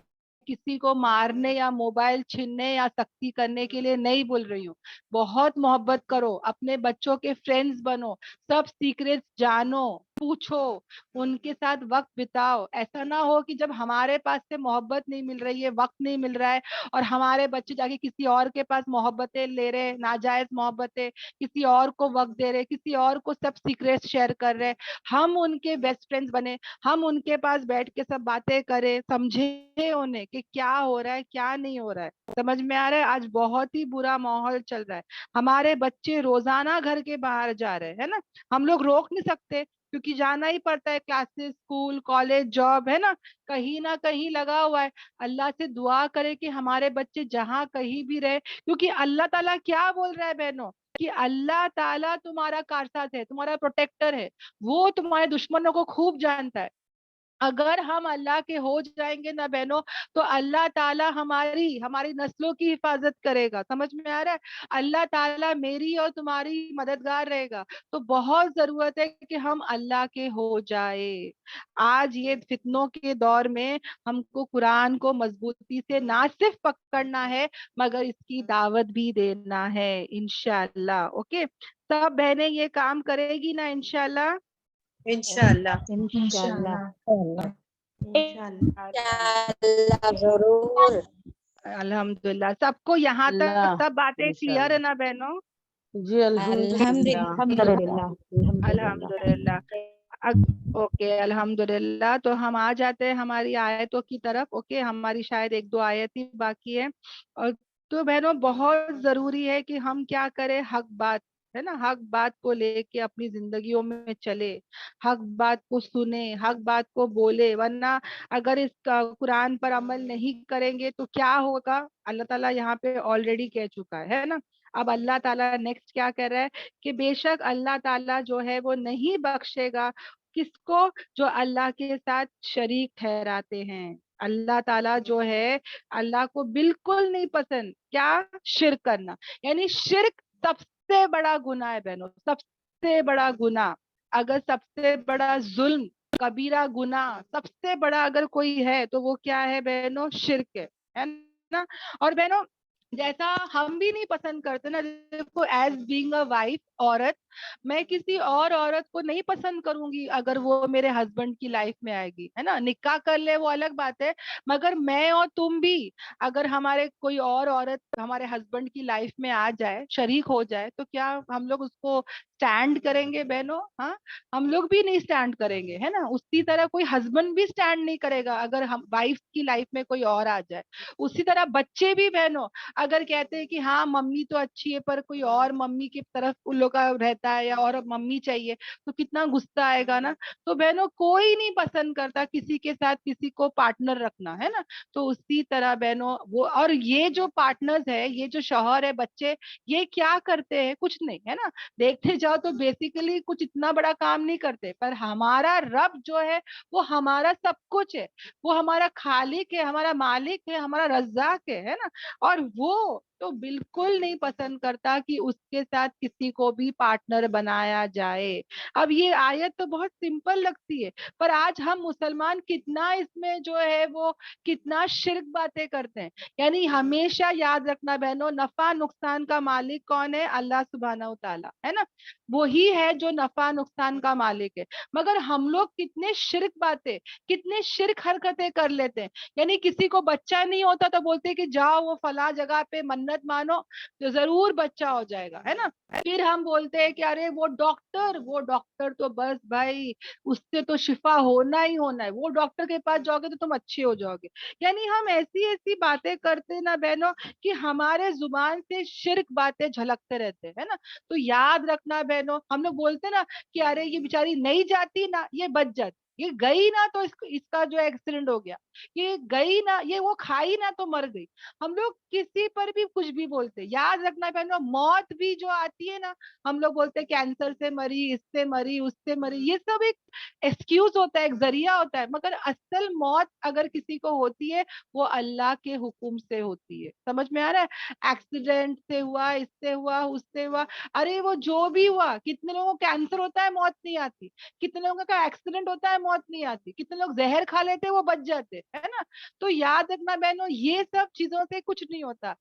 [SPEAKER 3] किसी को मारने या मोबाइल छीनने या सख्ती करने के लिए नहीं बोल रही हूँ। बहुत मोहब्बत करो, अपने बच्चों के फ्रेंड्स बनो, सब सीक्रेट्स जानो, पूछो, उनके साथ वक्त बिताओ। ऐसा ना हो कि जब हमारे पास से मोहब्बत नहीं मिल रही है, वक्त नहीं मिल रहा है, और हमारे बच्चे जाके किसी और के पास मोहब्बतें ले रहे, नाजायज मोहब्बतें, किसी और को वक्त दे रहे, किसी और को सब सीक्रेट शेयर कर रहे। हम उनके बेस्ट फ्रेंड्स बने, हम उनके पास बैठ के सब बातें करें, समझे उन्हें कि क्या हो रहा है क्या नहीं हो रहा है। समझ में आ रहा है? आज बहुत ही बुरा माहौल चल रहा है, हमारे बच्चे रोजाना घर के बाहर जा रहे हैं, है ना। हम लोग रोक नहीं सकते क्योंकि जाना ही पड़ता है, क्लासेस, स्कूल, कॉलेज, जॉब, है ना कहीं लगा हुआ है। अल्लाह से दुआ करे कि हमारे बच्चे जहाँ कहीं भी रहे, क्योंकि अल्लाह ताला क्या बोल रहा है बहनों, कि अल्लाह ताला तुम्हारा कारसाज है, तुम्हारा प्रोटेक्टर है, वो तुम्हारे दुश्मनों को खूब जानता है। अगर हम अल्लाह के हो जाएंगे ना बहनों, तो अल्लाह ताला हमारी हमारी नस्लों की हिफाजत करेगा। समझ में आ रहा है? अल्लाह ताला मेरी और तुम्हारी मददगार रहेगा। तो बहुत जरूरत है कि हम अल्लाह के हो जाए। आज ये फितनों के दौर में हमको कुरान को मजबूती से ना सिर्फ पकड़ना है, मगर इसकी दावत भी देना है इंशाअल्लाह। ओके, सब बहनें ये काम करेगी ना इंशाअल्लाह?
[SPEAKER 7] इंशाअल्लाह।
[SPEAKER 4] इंशाल्लाह।
[SPEAKER 6] जरूर।
[SPEAKER 3] अल्हम्दुलिल्लाह। सबको यहाँ तक
[SPEAKER 5] अल्लाह
[SPEAKER 3] सब बातें क्लियर है ना बहनों?
[SPEAKER 5] जी अल्हम्दुलिल्लाह।
[SPEAKER 4] अल्हम्दुलिल्लाह।
[SPEAKER 3] अल्हम्दुलिल्लाह। ओके, अल्हम्दुलिल्लाह। तो हम आ जाते हैं हमारी आयतों की तरफ। ओके, हमारी शायद एक दो आयत ही बाकी है। और तो बहनों, बहुत जरूरी है कि हम क्या करें, हक बात, है ना, हक बात को लेके अपनी जिंदगियों में चले, हक बात को सुने, हक बात को बोले। वरना अगर इस कुरान पर अमल नहीं करेंगे तो क्या होगा, अल्लाह ताला यहाँ पे ऑलरेडी कह चुका है ना। अब अल्लाह ताला नेक्स्ट क्या कह रहा है, कि बेशक अल्लाह ताला जो है वो नहीं बख्शेगा किसको, जो अल्लाह के साथ शरीक ठहराते हैं। अल्लाह ताला जो है, अल्लाह को बिल्कुल नहीं पसंद क्या, शिर्क करना। यानी शिर्क सबसे बड़ा गुनाह है बहनों, सबसे बड़ा गुनाह। अगर सबसे बड़ा जुल्म, कबीरा गुनाह, सबसे बड़ा अगर कोई है तो वो क्या है बहनों, शिर्क है ना। और बहनों, जैसा हम भी नहीं पसंद करते ना, देखो एज बीइंग अ वाइफ, औरत, मैं किसी और औरत को नहीं पसंद करूंगी अगर वो मेरे हस्बैंड की लाइफ में आएगी, है ना। निकाह कर ले वो अलग बात है, मगर मैं और तुम भी अगर हमारे कोई और औरत हमारे हस्बैंड की लाइफ में आ जाए, शरीक हो जाए, तो क्या हम लोग उसको स्टैंड करेंगे बहनों? हाँ, हम लोग भी नहीं स्टैंड करेंगे, है ना। उसी तरह कोई हस्बैंड भी स्टैंड नहीं करेगा अगर हम वाइफ की लाइफ में कोई और आ जाए। उसी तरह बच्चे भी बहनों अगर कहते हैं कि हाँ मम्मी तो अच्छी है, पर कोई और मम्मी की तरफ उन लोग का रहता है या और मम्मी चाहिए, तो कितना गुस्सा आएगा ना। तो बहनों, कोई नहीं पसंद करता किसी के साथ किसी को पार्टनर रखना, है ना। तो उसी तरह बहनों वो, और ये जो पार्टनर्स है, ये जो शौहर है, बच्चे, ये क्या करते हैं, कुछ नहीं, है ना। देखते जाओ तो बेसिकली कुछ इतना बड़ा काम नहीं करते, पर हमारा रब जो है वो हमारा सब कुछ है, वो हमारा खालिक है, हमारा मालिक है, हमारा रज्जाक है ना। और वो تو بالکل نہیں پسند کرتا کہ اس کے ساتھ کسی کو بھی پارٹنر بنایا جائے. اب یہ آیت تو بہت سمپل لگتی ہے، پر آج ہم مسلمان کتنا اس میں جو ہے وہ کتنا شرک باتیں کرتے ہیں. یعنی ہمیشہ یاد رکھنا بہنوں، نفع نقصان کا مالک کون ہے؟ اللہ سبحانہ و تعالیٰ ہے نا، وہی ہے جو نفع نقصان کا مالک ہے. مگر ہم لوگ کتنے شرک باتیں، کتنے شرک حرکتیں کر لیتے ہیں. یعنی کسی کو بچہ نہیں ہوتا تو بولتے کہ جاؤ وہ فلاں جگہ پہ منت مانو تو ضرور بچہ ہو جائے گا، ہے نا. پھر ہم بولتے ہیں کہ ارے وہ ڈاکٹر تو بس بھائی اس سے تو شفا ہونا ہی ہونا ہے، وہ ڈاکٹر کے پاس جاؤ گے تو تم اچھے ہو جاؤ گے. یعنی ہم ایسی ایسی باتیں کرتے نا بہنوں کہ ہمارے زبان سے شرک باتیں جھلکتے رہتے ہیں نا. تو یاد رکھنا بہنوں، ہم لوگ بولتے نا کہ ارے یہ بیچاری نہیں جاتی نا یہ بچ جاتی، یہ گئی نا تو اس کا جو ایکسیڈنٹ ہو گیا، یہ گئی نا، یہ وہ کھائی نا تو مر گئی. ہم لوگ کسی پر بھی کچھ بھی بولتے. یاد رکھنا بہنوں، موت بھی جو آتی ہے نا، ہم لوگ بولتے کینسر سے مری، اس سے مری، اس سے مری، یہ سب ایک ایکسکیوز ہوتا ہے، ایک ذریعہ ہوتا ہے. مگر اصل موت اگر کسی کو ہوتی ہے وہ اللہ کے حکم سے ہوتی ہے. سمجھ میں آ رہا ہے؟ ایکسیڈنٹ سے ہوا، اس سے ہوا، اس سے ہوا، ارے وہ جو بھی ہوا. کتنے لوگوں کو کینسر ہوتا ہے موت نہیں آتی، کتنے لوگوں کا ایکسیڈنٹ ہوتا ہے موت نہیں آتی، کتنے لوگ زہر کھا لیتے وہ بچ جاتے ہے نا. تو یاد رکھنا بہنوں یہ سب چیزوں سے کچھ نہیں ہوتا.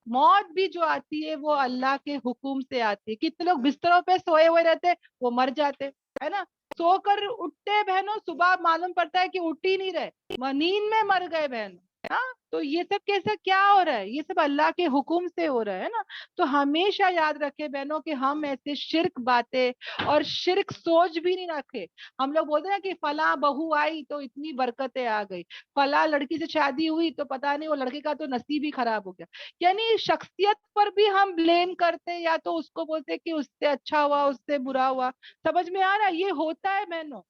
[SPEAKER 3] موت بھی جو آتی ہے وہ اللہ کے حکم سے آتی ہے. کتنے لوگ بستروں پہ سوئے ہوئے رہتے وہ مر جاتے ہے نا، سو کر اٹھتے بہنوں صبح معلوم پڑتا ہے کہ اٹھ ہی نہیں رہے، نیند میں مر گئے بہنوں. ہاں تو یہ سب کیسا کیا ہو رہا ہے؟ یہ سب اللہ کے حکم سے ہو رہا ہے نا. تو ہمیشہ یاد رکھے بہنوں کہ ہم ایسے شرک باتیں اور شرک سوچ بھی نہیں رکھے. ہم لوگ بولتے ہیں کہ فلاں بہو آئی تو اتنی برکتیں آ گئی، فلاں لڑکی سے شادی ہوئی تو پتہ نہیں وہ لڑکے کا تو نصیب ہی خراب ہو گیا. یعنی شخصیت پر بھی ہم بلیم کرتے، یا تو اس کو بولتے کہ اس سے اچھا ہوا، اس سے برا ہوا. سمجھ میں آ رہا ہے؟ یہ ہوتا ہے بہنوں.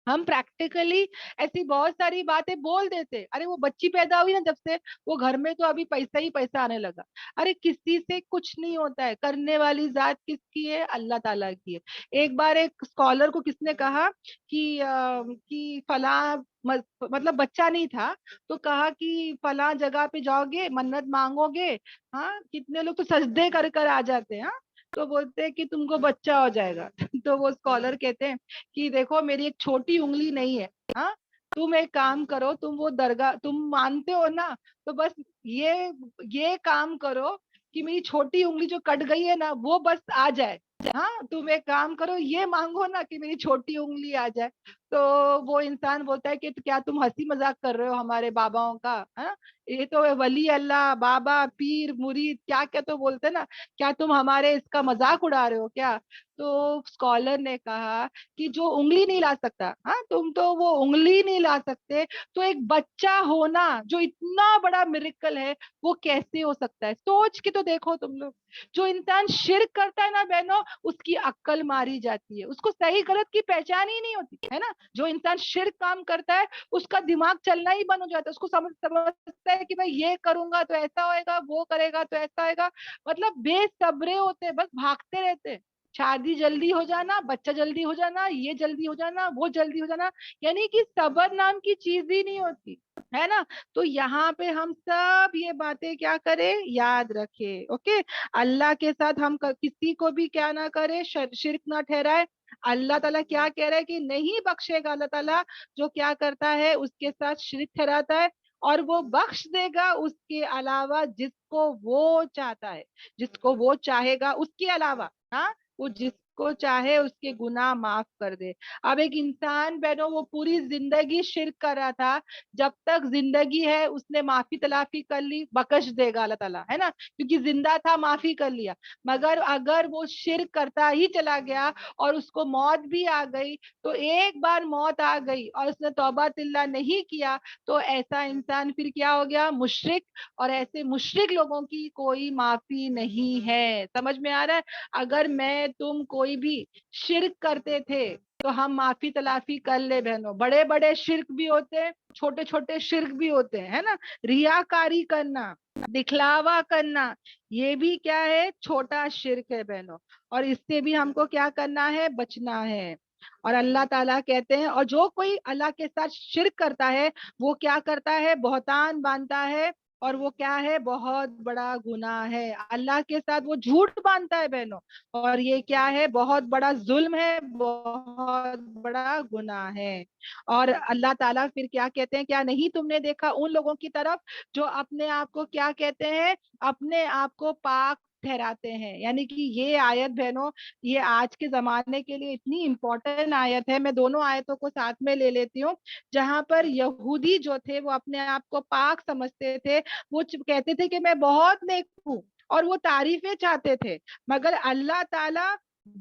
[SPEAKER 3] ہم پریکٹیکلی ایسی بہت ساری باتیں بول دیتے. ارے وہ بچی پیدا ہوئی نا جب سے وہ گھر میں تو ابھی پیسہ ہی پیسہ آنے لگا. ارے کسی سے کچھ نہیں ہوتا ہے، کرنے والی ذات کس کی ہے؟ اللہ تعالیٰ کی ہے. ایک بار ایک اسکالر کو کس نے کہا کہ فلاں مطلب بچہ نہیں تھا تو کہا کہ فلاں جگہ پہ جاؤ گے منت مانگو گے، ہاں کتنے لوگ تو سجدے کر کر آ جاتے ہیں، ہاں تو بولتے ہیں کہ تم کو بچہ ہو جائے گا. تو وہ اسکالر کہتے ہیں کہ دیکھو میری ایک چھوٹی انگلی نہیں ہے، ہاں تم ایک کام کرو، تم وہ درگاہ تم مانتے ہو نا تو بس یہ کام کرو کہ میری چھوٹی انگلی جو کٹ گئی ہے نا وہ بس آ جائے. ہاں تم ایک کام کرو، یہ مانگو نا کہ میری چھوٹی انگلی آ جائے. تو وہ انسان بولتا ہے کہ کیا تم ہنسی مذاق کر رہے ہو ہمارے باباؤں کا؟ ہاں یہ تو ولی اللہ، بابا، پیر، مرید، کیا کیا تو بولتے نا، کیا تم ہمارے اس کا مذاق اڑا رہے ہو کیا؟ تو اسکالر نے کہا کہ جو انگلی نہیں لا سکتا، ہاں تم تو وہ انگلی نہیں لا سکتے، تو ایک بچہ ہونا جو اتنا بڑا میریکل ہے وہ کیسے ہو سکتا ہے؟ سوچ کے تو دیکھو تم لوگ. جو انسان شرک کرتا ہے نا بہنوں اس کی عقل ماری جاتی ہے، اس کو صحیح غلط کی پہچان ہی نہیں ہوتی ہے نا. جو انسان شرک کام کرتا ہے اس کا دماغ چلنا ہی بند ہو جاتا ہے. اس کو سمجھتا ہے کہ بھائی یہ کروں گا تو ایسا ہوئے گا، وہ کرے گا تو ایسا ہوئے گا. مطلب بے صبرے ہوتے، بس بھاگتے رہتے. شادی جلدی ہو جانا، بچہ جلدی ہو جانا، یہ جلدی ہو جانا، وہ جلدی ہو جانا، یعنی کہ صبر نام کی چیز ہی نہیں ہوتی ہے نا. تو یہاں پہ ہم سب یہ باتیں کیا کریں؟ یاد رکھے. اوکے، اللہ کے ساتھ ہم کسی کو بھی کیا نہ کرے، شرک نہ ٹھہرائے. اللہ تعالیٰ کیا کہہ رہا ہے کہ نہیں بخشے گا اللہ تعالیٰ جو کیا کرتا ہے اس کے ساتھ شرک ٹھہراتا ہے، اور وہ بخش دے گا اس کے علاوہ جس کو وہ چاہتا ہے، جس کو وہ چاہے گا اس کے علاوہ. ہاں وہ جس کو چاہے اس کے گناہ معاف کر دے. اب ایک انسان بہنوں وہ پوری زندگی شرک کر رہا تھا، جب تک زندگی ہے اس نے معافی تلافی کر لی، بخش دے گا اللہ تعالیٰ ہے نا، کیونکہ زندہ تھا معافی کر لیا. مگر اگر وہ شرک کرتا ہی چلا گیا اور اس کو موت بھی آ گئی، تو ایک بار موت آ گئی اور اس نے توبہ اللہ نہیں کیا تو ایسا انسان پھر کیا ہو گیا؟ مشرک. اور ایسے مشرک لوگوں کی کوئی معافی نہیں ہے. سمجھ میں آ رہا ہے؟ اگر میں تم کوئی بھی شرک کرتے تھے تو ہم معافی تلافی کر لے بہنوں. بڑے بڑے شرک بھی ہوتے ہیں، چھوٹے چھوٹے شرک بھی ہوتے ہیں، ہے نا. ریاکاری کرنا، دکھلاوا کرنا، یہ بھی کیا ہے؟ چھوٹا شرک ہے بہنوں. اور اس سے بھی ہم کو کیا کرنا ہے؟ بچنا ہے. اور اللہ تعالیٰ کہتے ہیں اور جو کوئی اللہ کے ساتھ شرک کرتا ہے وہ کیا کرتا ہے؟ بہتان باندھتا ہے اور وہ کیا ہے, بہت بڑا گناہ ہے. اللہ کے ساتھ وہ جھوٹ باندھتا ہے بہنوں, اور یہ کیا ہے, بہت بڑا ظلم ہے, بہت بڑا گناہ ہے. اور اللہ تعالیٰ پھر کیا کہتے ہیں, کیا نہیں تم نے دیکھا ان لوگوں کی طرف جو اپنے آپ کو کیا کہتے ہیں, اپنے آپ کو پاک ٹھہراتے ہیں. یعنی کہ یہ آیت بہنوں, یہ آج کے زمانے کے لیے اتنی امپورٹنٹ آیت ہے. میں دونوں آیتوں کو ساتھ میں لے لیتی ہوں. جہاں پر یہودی جو تھے وہ اپنے آپ کو پاک سمجھتے تھے, وہ کہتے تھے کہ میں بہت نیک ہوں, اور وہ تعریفیں چاہتے تھے. مگر اللہ تعالیٰ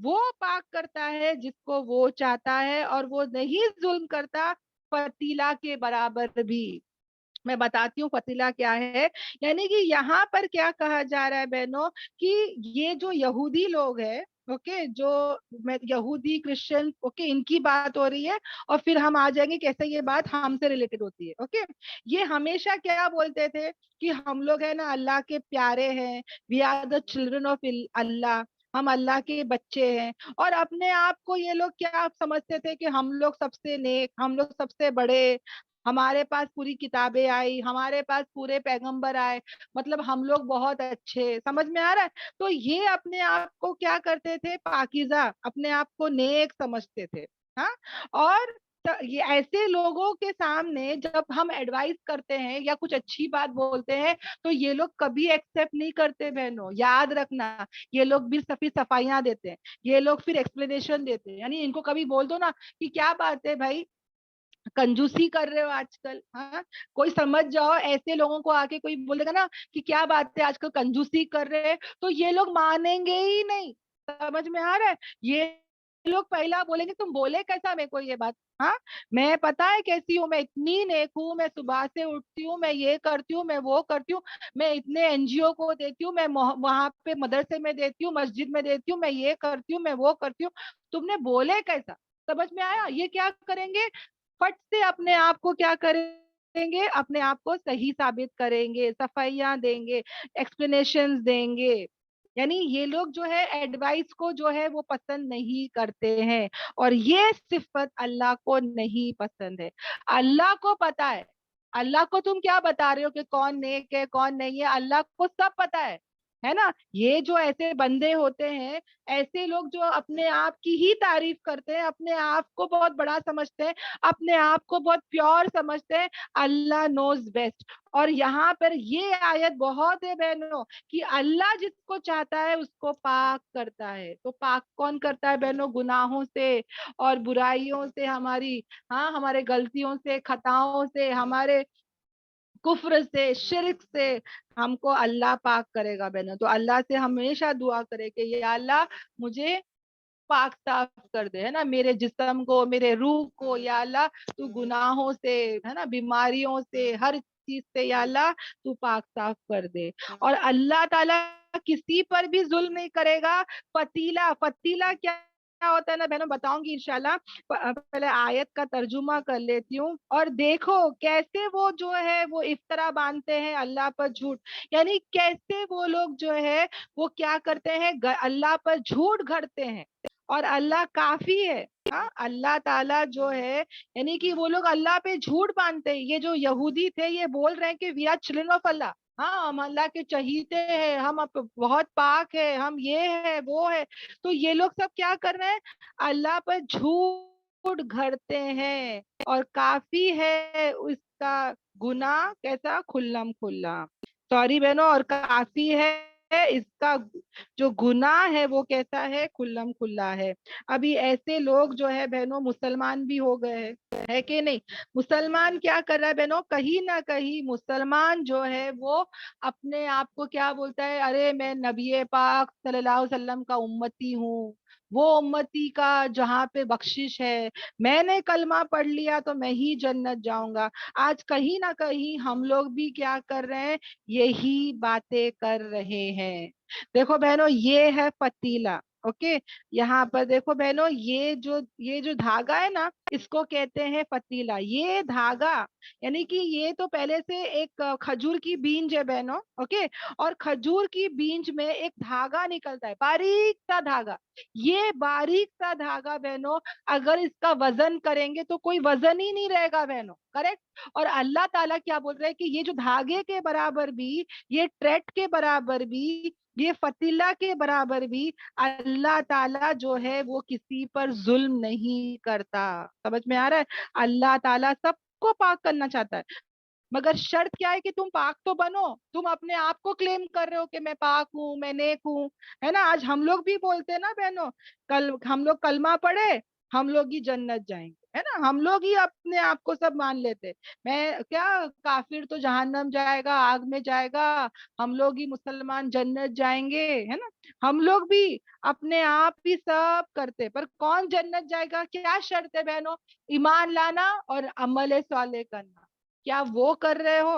[SPEAKER 3] وہ پاک کرتا ہے جس کو وہ چاہتا ہے, اور وہ نہیں ظلم کرتا فتیلہ کے برابر بھی. میں بتاتی ہوں فتیلہ کیا ہے. یعنی کہ یہاں پر کیا کہا جا رہا ہے بہنوں, کہ یہ جو یہودی لوگ ہیں, اوکے, جو یہودی کرسچن, اوکے, ان کی بات ہو رہی ہے, اور پھر ہم آ جائیں گے کیسے یہ بات ہم سے ریلیٹڈ ہوتی ہے. اوکے, یہ ہمیشہ کیا بولتے تھے کہ ہم لوگ ہے نا اللہ کے پیارے ہیں, we are the children of Allah, ہم اللہ کے بچے ہیں. اور اپنے آپ کو یہ لوگ کیا سمجھتے تھے کہ ہم لوگ سب سے نیک, ہم لوگ سب سے بڑے, ہمارے پاس پوری کتابیں آئی, ہمارے پاس پورے پیغمبر آئے, مطلب ہم لوگ بہت اچھے. سمجھ میں آ رہا ہے؟ تو یہ اپنے آپ کو کیا کرتے تھے, پاکیزہ, اپنے آپ کو نیک سمجھتے تھے. ہاں, اور یہ ایسے لوگوں کے سامنے جب ہم ایڈوائز کرتے ہیں یا کچھ اچھی بات بولتے ہیں تو یہ لوگ کبھی ایکسپٹ نہیں کرتے بہنوں. یاد رکھنا, یہ لوگ بھی صفائیاں دیتے ہیں, یہ لوگ پھر ایکسپلینیشن دیتے ہیں. یعنی ان کو کبھی بول دو نا کہ کیا بات ہے بھائی, کنجوسی کر رہے ہو آج کل, ہاں, کوئی سمجھ جاؤ, ایسے لوگوں کو آ کے کوئی بول دے گا نا کہ کیا بات ہے آج کل کنجوسی کر رہے ہیں, تو یہ لوگ مانیں گے ہی نہیں. سمجھ میں آ رہا ہے؟ یہ لوگ پہلا بولیں گے تم بولے کیسا میرے کو یہ بات, ہاں, میں پتا ہے کیسی ہوں, میں اتنی نیک ہوں, میں صبح سے اٹھتی ہوں, میں یہ کرتی ہوں, میں وہ کرتی ہوں, میں اتنے NGO کو دیتی ہوں, میں وہاں پہ مدرسے میں دیتی ہوں, مسجد میں دیتی ہوں, میں یہ کرتی ہوں, میں وہ کرتی ہوں, تم نے بولے کیسا. سمجھ میں آیا؟ یہ کیا کریں گے, فٹ سے اپنے آپ کو کیا کریں گے, اپنے آپ کو صحیح ثابت کریں گے, صفائیاں دیں گے, ایکسپلینیشن دیں گے. یعنی یہ لوگ جو ہے ایڈوائس کو جو ہے وہ پسند نہیں کرتے ہیں, اور یہ صفت اللہ کو نہیں پسند ہے. اللہ کو پتا ہے, اللہ کو تم کیا بتا رہے ہو کہ کون نیک ہے کون نہیں ہے, اللہ کو سب پتا ہے نا. یہ جو ایسے بندے ہوتے ہیں, ایسے لوگ جو اپنے آپ کی ہی تعریف کرتے ہیں, اپنے آپ کو بہت بڑا سمجھتے ہیں, اپنے آپ کو بہت پیور سمجھتے ہیں, اللہ نوز بیسٹ. اور یہاں پر یہ آیت بہت ہے بہنوں, کہ اللہ جس کو چاہتا ہے اس کو پاک کرتا ہے. تو پاک کون کرتا ہے بہنوں؟ گناہوں سے اور برائیوں سے, ہماری, ہاں, ہمارے غلطیوں سے, خطاؤں سے, ہمارے کفر سے, شرک سے, ہم کو اللہ پاک کرے گا بہنوں. تو اللہ سے ہمیشہ دعا کرے کہ یا اللہ مجھے پاک صاف کر دے, ہے نا, میرے جسم کو, میرے روح کو, یا اللہ تو گناہوں سے, ہے نا, بیماریوں سے, ہر چیز سے یا اللہ تو پاک صاف کر دے. اور اللہ تعالیٰ کسی پر بھی ظلم نہیں کرے گا. فتیلہ کیا ہوتا ہے نا بہنوں, بتاؤں گی انشاءاللہ. پہلے آیت کا ترجمہ کر لیتی ہوں. اور دیکھو کیسے وہ جو ہے وہ افطرا باندھتے ہیں اللہ پر جھوٹ. یعنی کیسے وہ لوگ جو ہے وہ کیا کرتے ہیں, اللہ پر جھوٹ گھڑتے ہیں, اور اللہ کافی ہے. ہاں, اللہ تعالیٰ جو ہے, یعنی کہ وہ لوگ اللہ پہ جھوٹ باندھتے ہیں. یہ جو یہودی تھے یہ بول رہے ہیں کہ وی آر چلڈرن آف اللہ, ہاں, ہم اللہ کے چہیتے ہیں, ہم بہت پاک ہے, ہم یہ ہے وہ ہے. تو یہ لوگ سب کیا کر رہے ہیں, اللہ پر جھوٹ گھڑتے ہیں, اور کافی ہے اس کا گناہ کیسا, کھلم کھلا. سوری بہنوں, اور کافی ہے اس کا جو گناہ ہے وہ کیسا ہے, کھلم کھلا ہے. ابھی ایسے لوگ جو ہے بہنوں مسلمان بھی ہو گئے ہے کہ نہیں. مسلمان کیا کر رہا ہے بہنوں, کہیں نہ کہیں مسلمان جو ہے وہ اپنے آپ کو کیا بولتا ہے, ارے میں نبی پاک صلی اللہ علیہ وسلم کا امتی ہوں, وہ امتی کا جہاں پہ بخشش ہے, میں نے کلمہ پڑھ لیا تو میں ہی جنت جاؤں گا. آج کہیں نہ کہیں ہم لوگ بھی کیا کر رہے ہیں, یہی باتیں کر رہے ہیں. دیکھو بہنوں یہ ہے فتیلہ. اوکے, یہاں پر دیکھو بہنوں, یہ جو دھاگا ہے نا اس کو کہتے ہیں فتیلہ. یہ دھاگا یعنی کہ یہ تو پہلے سے ایک کھجور کی بیج ہے بہنوں. اوکے, اور کھجور کی بیج میں ایک دھاگا نکلتا ہے, باریک سا دھاگا. یہ باریک سا دھاگا بہنوں اگر اس کا وزن کریں گے تو کوئی وزن ہی نہیں رہے گا بہنوں. करेक्ट। और अल्लाह ताला क्या बोल रहे हैं कि ये जो धागे के बराबर भी, ये ट्रेट के बराबर भी, ये फतीला के बराबर भी अल्लाह ताला जो है वो किसी पर जुल्म नहीं करता। समझ में आ रहा है? अल्लाह ताला सबको पाक करना चाहता है, मगर शर्त क्या है कि तुम पाक तो बनो। तुम अपने आप को क्लेम कर रहे हो कि मैं पाक हूँ, मैं नेक हूँ, है ना। आज हम लोग भी बोलते हैं ना बहनों, कल हम लोग कलमा पढ़े, हम लोग ही जन्नत जाएंगे, है ना। हम लोग ही अपने आप को सब मान लेते, मैं क्या, काफिर तो जहन्नम जाएगा, आग में जाएगा, हम लोग ही मुसलमान जन्नत जाएंगे, है ना। हम लोग भी अपने आप ही सब करते, पर कौन जन्नत जाएगा? क्या शर्त है बहनों? ईमान लाना और अमल साले करना। क्या वो कर रहे हो?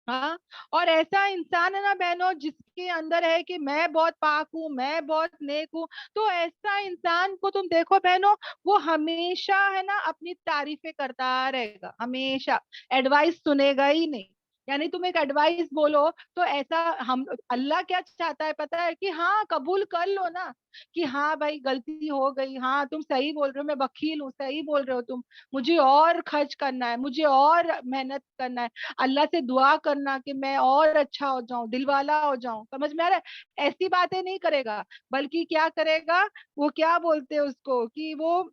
[SPEAKER 3] हाँ। और ऐसा इंसान है ना बहनों जिसके अंदर है कि मैं बहुत पाक हूँ, मैं बहुत नेक हूँ, तो ऐसा इंसान को तुम देखो बहनों, वो हमेशा है ना अपनी तारीफें करता रहेगा, हमेशा एडवाइस सुनेगा ही नहीं। यानी तुम एक एडवाइस बोलो तो ऐसा, हम अल्लाह क्या चाहता है पता है? कि हाँ कबूल कर लो ना, कि हाँ भाई गलती हो गई, हाँ तुम सही बोल रहे हो, मैं बखील हूँ, सही बोल रहे हो तुम, मुझे और खर्च करना है, मुझे और मेहनत करना है, अल्लाह से दुआ करना कि मैं और अच्छा हो जाऊं, दिलवाला हो जाऊं। समझ में आ रहा है? ऐसी बातें नहीं करेगा, बल्कि क्या करेगा, वो क्या बोलते हैं उसको, कि वो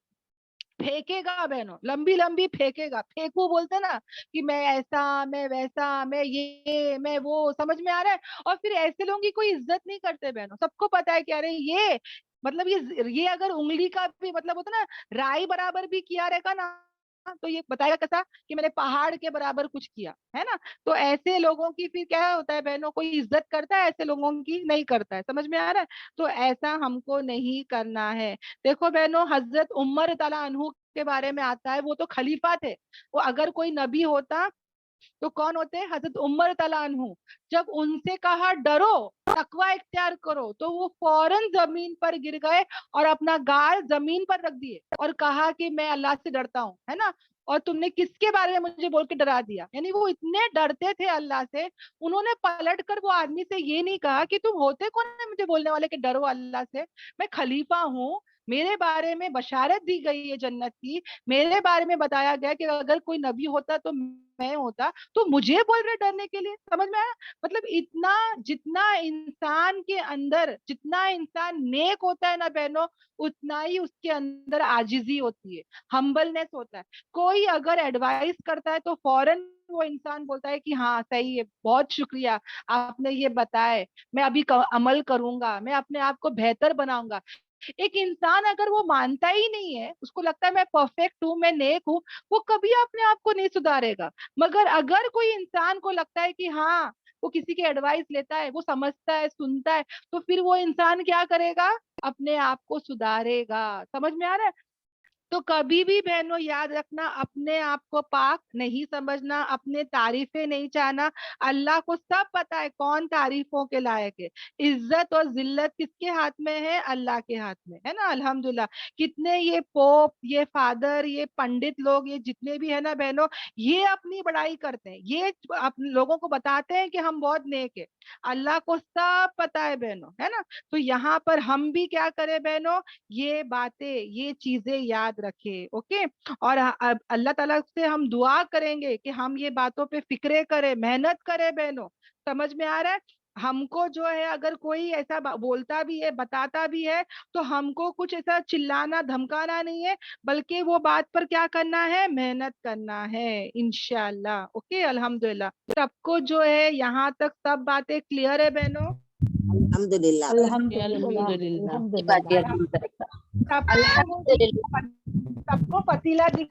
[SPEAKER 3] फेंकेगा बहनों, लंबी लंबी फेंकेगा, फेंकू बोलते ना, कि मैं ऐसा, मैं वैसा, मैं ये, मैं वो। समझ में आ रहा है? और फिर ऐसे लोगों की कोई इज्जत नहीं करते बहनों, सबको पता है कि अरे ये, मतलब ये अगर उंगली का भी मतलब होता ना, राई बराबर भी किया रहेगा ना, तो ये बताएगा कैसा, कि मैंने पहाड़ के बराबर कुछ किया, है ना। तो ऐसे लोगों की फिर क्या होता है बहनों, कोई इज्जत करता है? ऐसे लोगों की नहीं करता है। समझ में आ रहा है? तो ऐसा हमको नहीं करना है। देखो बहनों, हजरत उमर ताला अन्हु के बारे में आता है, वो तो खलीफा थे। वो अगर कोई नबी होता तो कौन होते? हजरत उमर ताला अन्हु। जब उनसे कहा डरो, तकवा इख्तियार करो, तो वो फौरन जमीन पर गिर गए और अपना गाल जमीन पर रख दिए और कहा कि मैं अल्लाह से डरता हूँ, है ना। और तुमने किसके बारे में मुझे बोल के डरा दिया? यानी वो इतने डरते थे अल्लाह से, उन्होंने पलट कर वो आदमी से ये नहीं कहा कि तुम होते कौन है मुझे बोलने वाले कि डरो अल्लाह से, मैं खलीफा हूँ, मेरे बारे में बशारत दी गई है जन्नत की, मेरे बारे में बताया गया कि अगर कोई नबी होता तो मैं होता, तो मुझे बोल रहे डरने के लिए। समझ में आया? मतलब इतना, जितना इंसान के अंदर, जितना इंसान नेक होता है ना बहनों, उतना ही उसके अंदर आजिजी होती है, हम्बलनेस होता है। कोई अगर एडवाइस करता है तो फौरन वो इंसान बोलता है कि हाँ सही है, बहुत शुक्रिया आपने ये बताए, मैं अभी अमल करूंगा, मैं अपने आप को बेहतर बनाऊंगा। एक इंसान अगर वो मानता ही नहीं है, उसको लगता है मैं परफेक्ट हूँ, मैं नेक हूँ, वो कभी अपने आप को नहीं सुधारेगा। मगर अगर कोई इंसान को लगता है कि हाँ, वो किसी की एडवाइस लेता है, वो समझता है, सुनता है, तो फिर वो इंसान क्या करेगा? अपने आप को सुधारेगा। समझ में आ रहा है? तो कभी भी बहनों याद रखना, अपने आप को पाक नहीं समझना, अपने तारीफें नहीं चाहना। अल्लाह को सब पता है कौन तारीफों के लायक है। इज्जत और जिल्लत किसके हाथ में है? अल्लाह के हाथ में, है ना। अल्हम्दुलिल्लाह, कितने ये पोप, ये फादर, ये पंडित लोग, ये जितने भी है ना बहनों, ये अपनी बड़ाई करते हैं, ये अपने लोगों को बताते हैं कि हम बहुत नेक है। अल्लाह को सब पता है बहनों, है ना। तो यहाँ पर हम भी क्या करें बहनों, ये बातें, ये चीजें याद रखें, ओके। और अब अल्लाह ताला से हम दुआ करेंगे कि हम ये बातों पे फिक्रे करें, मेहनत करें बहनों। समझ में आ रहा है? हमको जो है, अगर कोई ऐसा बोलता भी है, बताता भी है, तो हमको कुछ ऐसा चिल्लाना धमकाना नहीं है, बल्कि वो बात पर क्या करना है? मेहनत करना है, इंशाल्लाह। ओके, अल्हम्दुलिल्लाह। सबको जो है यहाँ तक सब बातें क्लियर है बहनों?
[SPEAKER 1] अल्हम्दुलिल्लाह।
[SPEAKER 4] अल्हम्दुलिल्लाह
[SPEAKER 5] अल्हम्दुलिल्लाह।
[SPEAKER 4] अल्हम्दुलिल्लाह।
[SPEAKER 3] सबको वो सबको पतीला दिख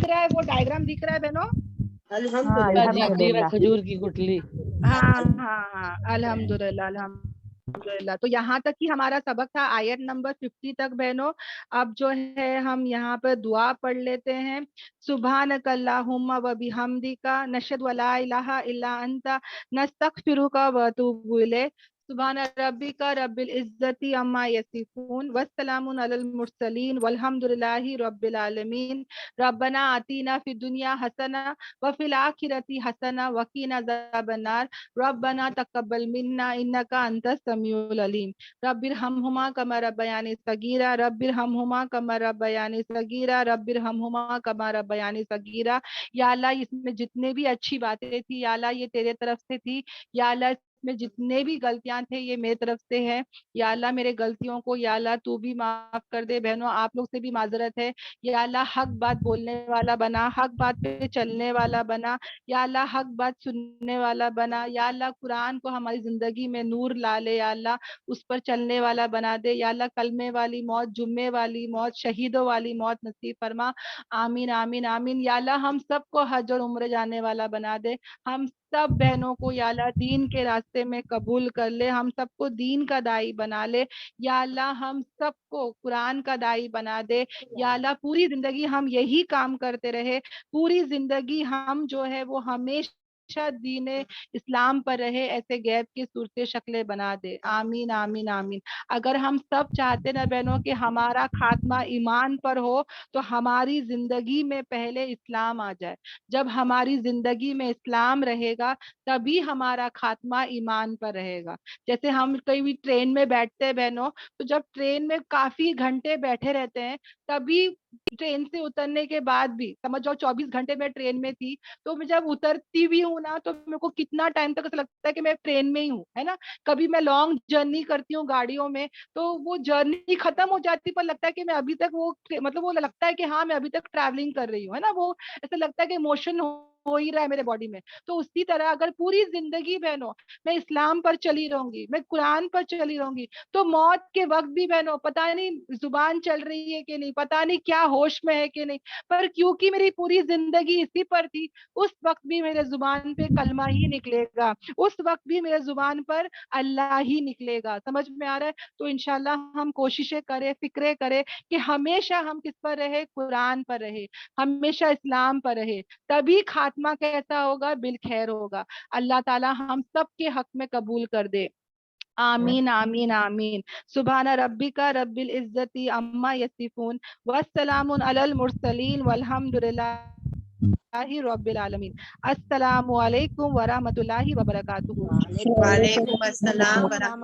[SPEAKER 3] रहा है, वो डायग्राम दिख रहा है बहनों?
[SPEAKER 4] हाँ
[SPEAKER 1] अल्हम्दुलिल्लाह।
[SPEAKER 5] जी दिख रहा है,
[SPEAKER 4] अल्हम्दुलिल्लाह।
[SPEAKER 5] खजूर की गुठली।
[SPEAKER 3] हाँ हाँ हाँ, अल्हम्दुलिल्लाह अल्हम्दुलिल्लाह। तो यहाँ तक ही हमारा सबक था, आयत नंबर 50 तक बहनों। अब जो है हम यहाँ पर दुआ पढ़ लेते हैं। सुभानक अल्लाहुम्मा व बिहम्दिका नशहदु अल्ला इलाहा इल्ला अंता नस्तगफिरुका व अतूबु इलैक। سبحان ربک رب العزت عما یصفون والسلام علی المرسلین والحمد للہ رب العالمین. ربنا آتینا فی الدنیا حسنہ وفی الآخرۃ حسنہ وقنا عذاب النار. ربنا تقبل منا انک انت السمیع العلیم. رب ارحمہما کما ربیانی صغیرا رب ارحمہما کما ربیانی صغیرا رب ارحمہما کما ربیانی صغیرا. یا اللہ اس میں جتنے بھی اچھی باتیں تھی یا اللہ یہ تیرے طرف سے تھی. یا اللہ اس میں جتنے بھی غلطیاں تھے یہ میری طرف سے ہے. یا اللہ میرے غلطیوں کو یا اللہ تو بھی معاف کر دے. بہنوں آپ لوگ سے بھی معذرت ہے. یا اللہ حق بات بولنے والا بنا, حق بات پہ چلنے والا بنا. یا اللہ حق بات سننے والا بنا. یا اللہ قرآن کو ہماری زندگی میں نور لا لے. یا اللہ اس پر چلنے والا بنا دے. یا اللہ کلمے والی موت, جمعے والی موت, شہیدوں والی موت نصیب فرما. آمین آمین آمین. یا اللہ ہم سب کو حج اور عمرے جانے والا بنا دے. ہم سب بہنوں کو یا اللہ دین کے راستے میں قبول کر لے. ہم سب کو دین کا دائی بنا لے. یا اللہ ہم سب کو قرآن کا دائی بنا دے. یا اللہ پوری زندگی ہم یہی کام کرتے رہے. پوری زندگی ہم جو ہے وہ ہمیشہ دین اسلام پر رہے. ایسے غیب کی صورتیں شکلیں بنا دے. آمین آمین آمین. اگر ہم سب چاہتے نا بہنوں کہ ہمارا خاتمہ ایمان پر ہو تو ہماری زندگی میں پہلے اسلام آ جائے. جب ہماری زندگی میں اسلام رہے گا تبھی ہمارا خاتمہ ایمان پر رہے گا. جیسے ہم کہیں بھی ٹرین میں بیٹھتے ہیں بہنوں, تو جب ٹرین میں کافی گھنٹے بیٹھے رہتے ہیں تبھی ٹرین سے اترنے کے بعد بھی, سمجھ جاؤ 24 گھنٹے میں ٹرین میں تھی, تو میں جب اترتی بھی ہوں نا تو میرے کو کتنا ٹائم تک ایسا لگتا ہے کہ میں ٹرین میں ہی ہوں, ہے نا. کبھی میں لانگ جرنی کرتی ہوں گاڑیوں میں تو وہ جرنی ختم ہو جاتی پر لگتا ہے کہ میں ابھی تک وہ مطلب وہ لگتا ہے کہ ہاں میں ابھی تک ٹریولنگ کر رہی ہوں, ہے نا. وہ ایسا لگتا ہے کہ موشن ہو ہی رہا ہے میرے باڈی میں. تو اسی طرح اگر پوری زندگی بہنوں میں اسلام پر چلی رہوں گی, میں قرآن پر چلی رہوں گی, تو موت کے وقت بھی بہنوں پتہ نہیں زبان چل رہی ہے کہ نہیں, پتہ نہیں کیا ہوش میں ہے کہ نہیں, پر کیونکہ میری پوری زندگی اسی پر تھی اس وقت بھی میرے زبان پہ کلمہ ہی نکلے گا, اس وقت بھی میرے زبان پر اللہ ہی نکلے گا. سمجھ میں آ رہا ہے. تو انشاءاللہ ہم کوششیں کریں, فکریں کریں کہ ہمیشہ ہم کس پر رہے, قرآن پر رہے, ہمیشہ اسلام پر رہے. تبھی خاتمہ کیسا ہوگا, بالخیر ہوگا. اللہ تعالی ہم سب کے حق میں قبول کر دے. آمین آمین آمین. سبحان ربک رب العزت عما یصفون والسلام علی المرسلین والحمد للہ رب العالمین. السلام علیکم ورحمۃ اللہ وبرکاتہ.
[SPEAKER 7] وعلیکم السلام ورحمۃ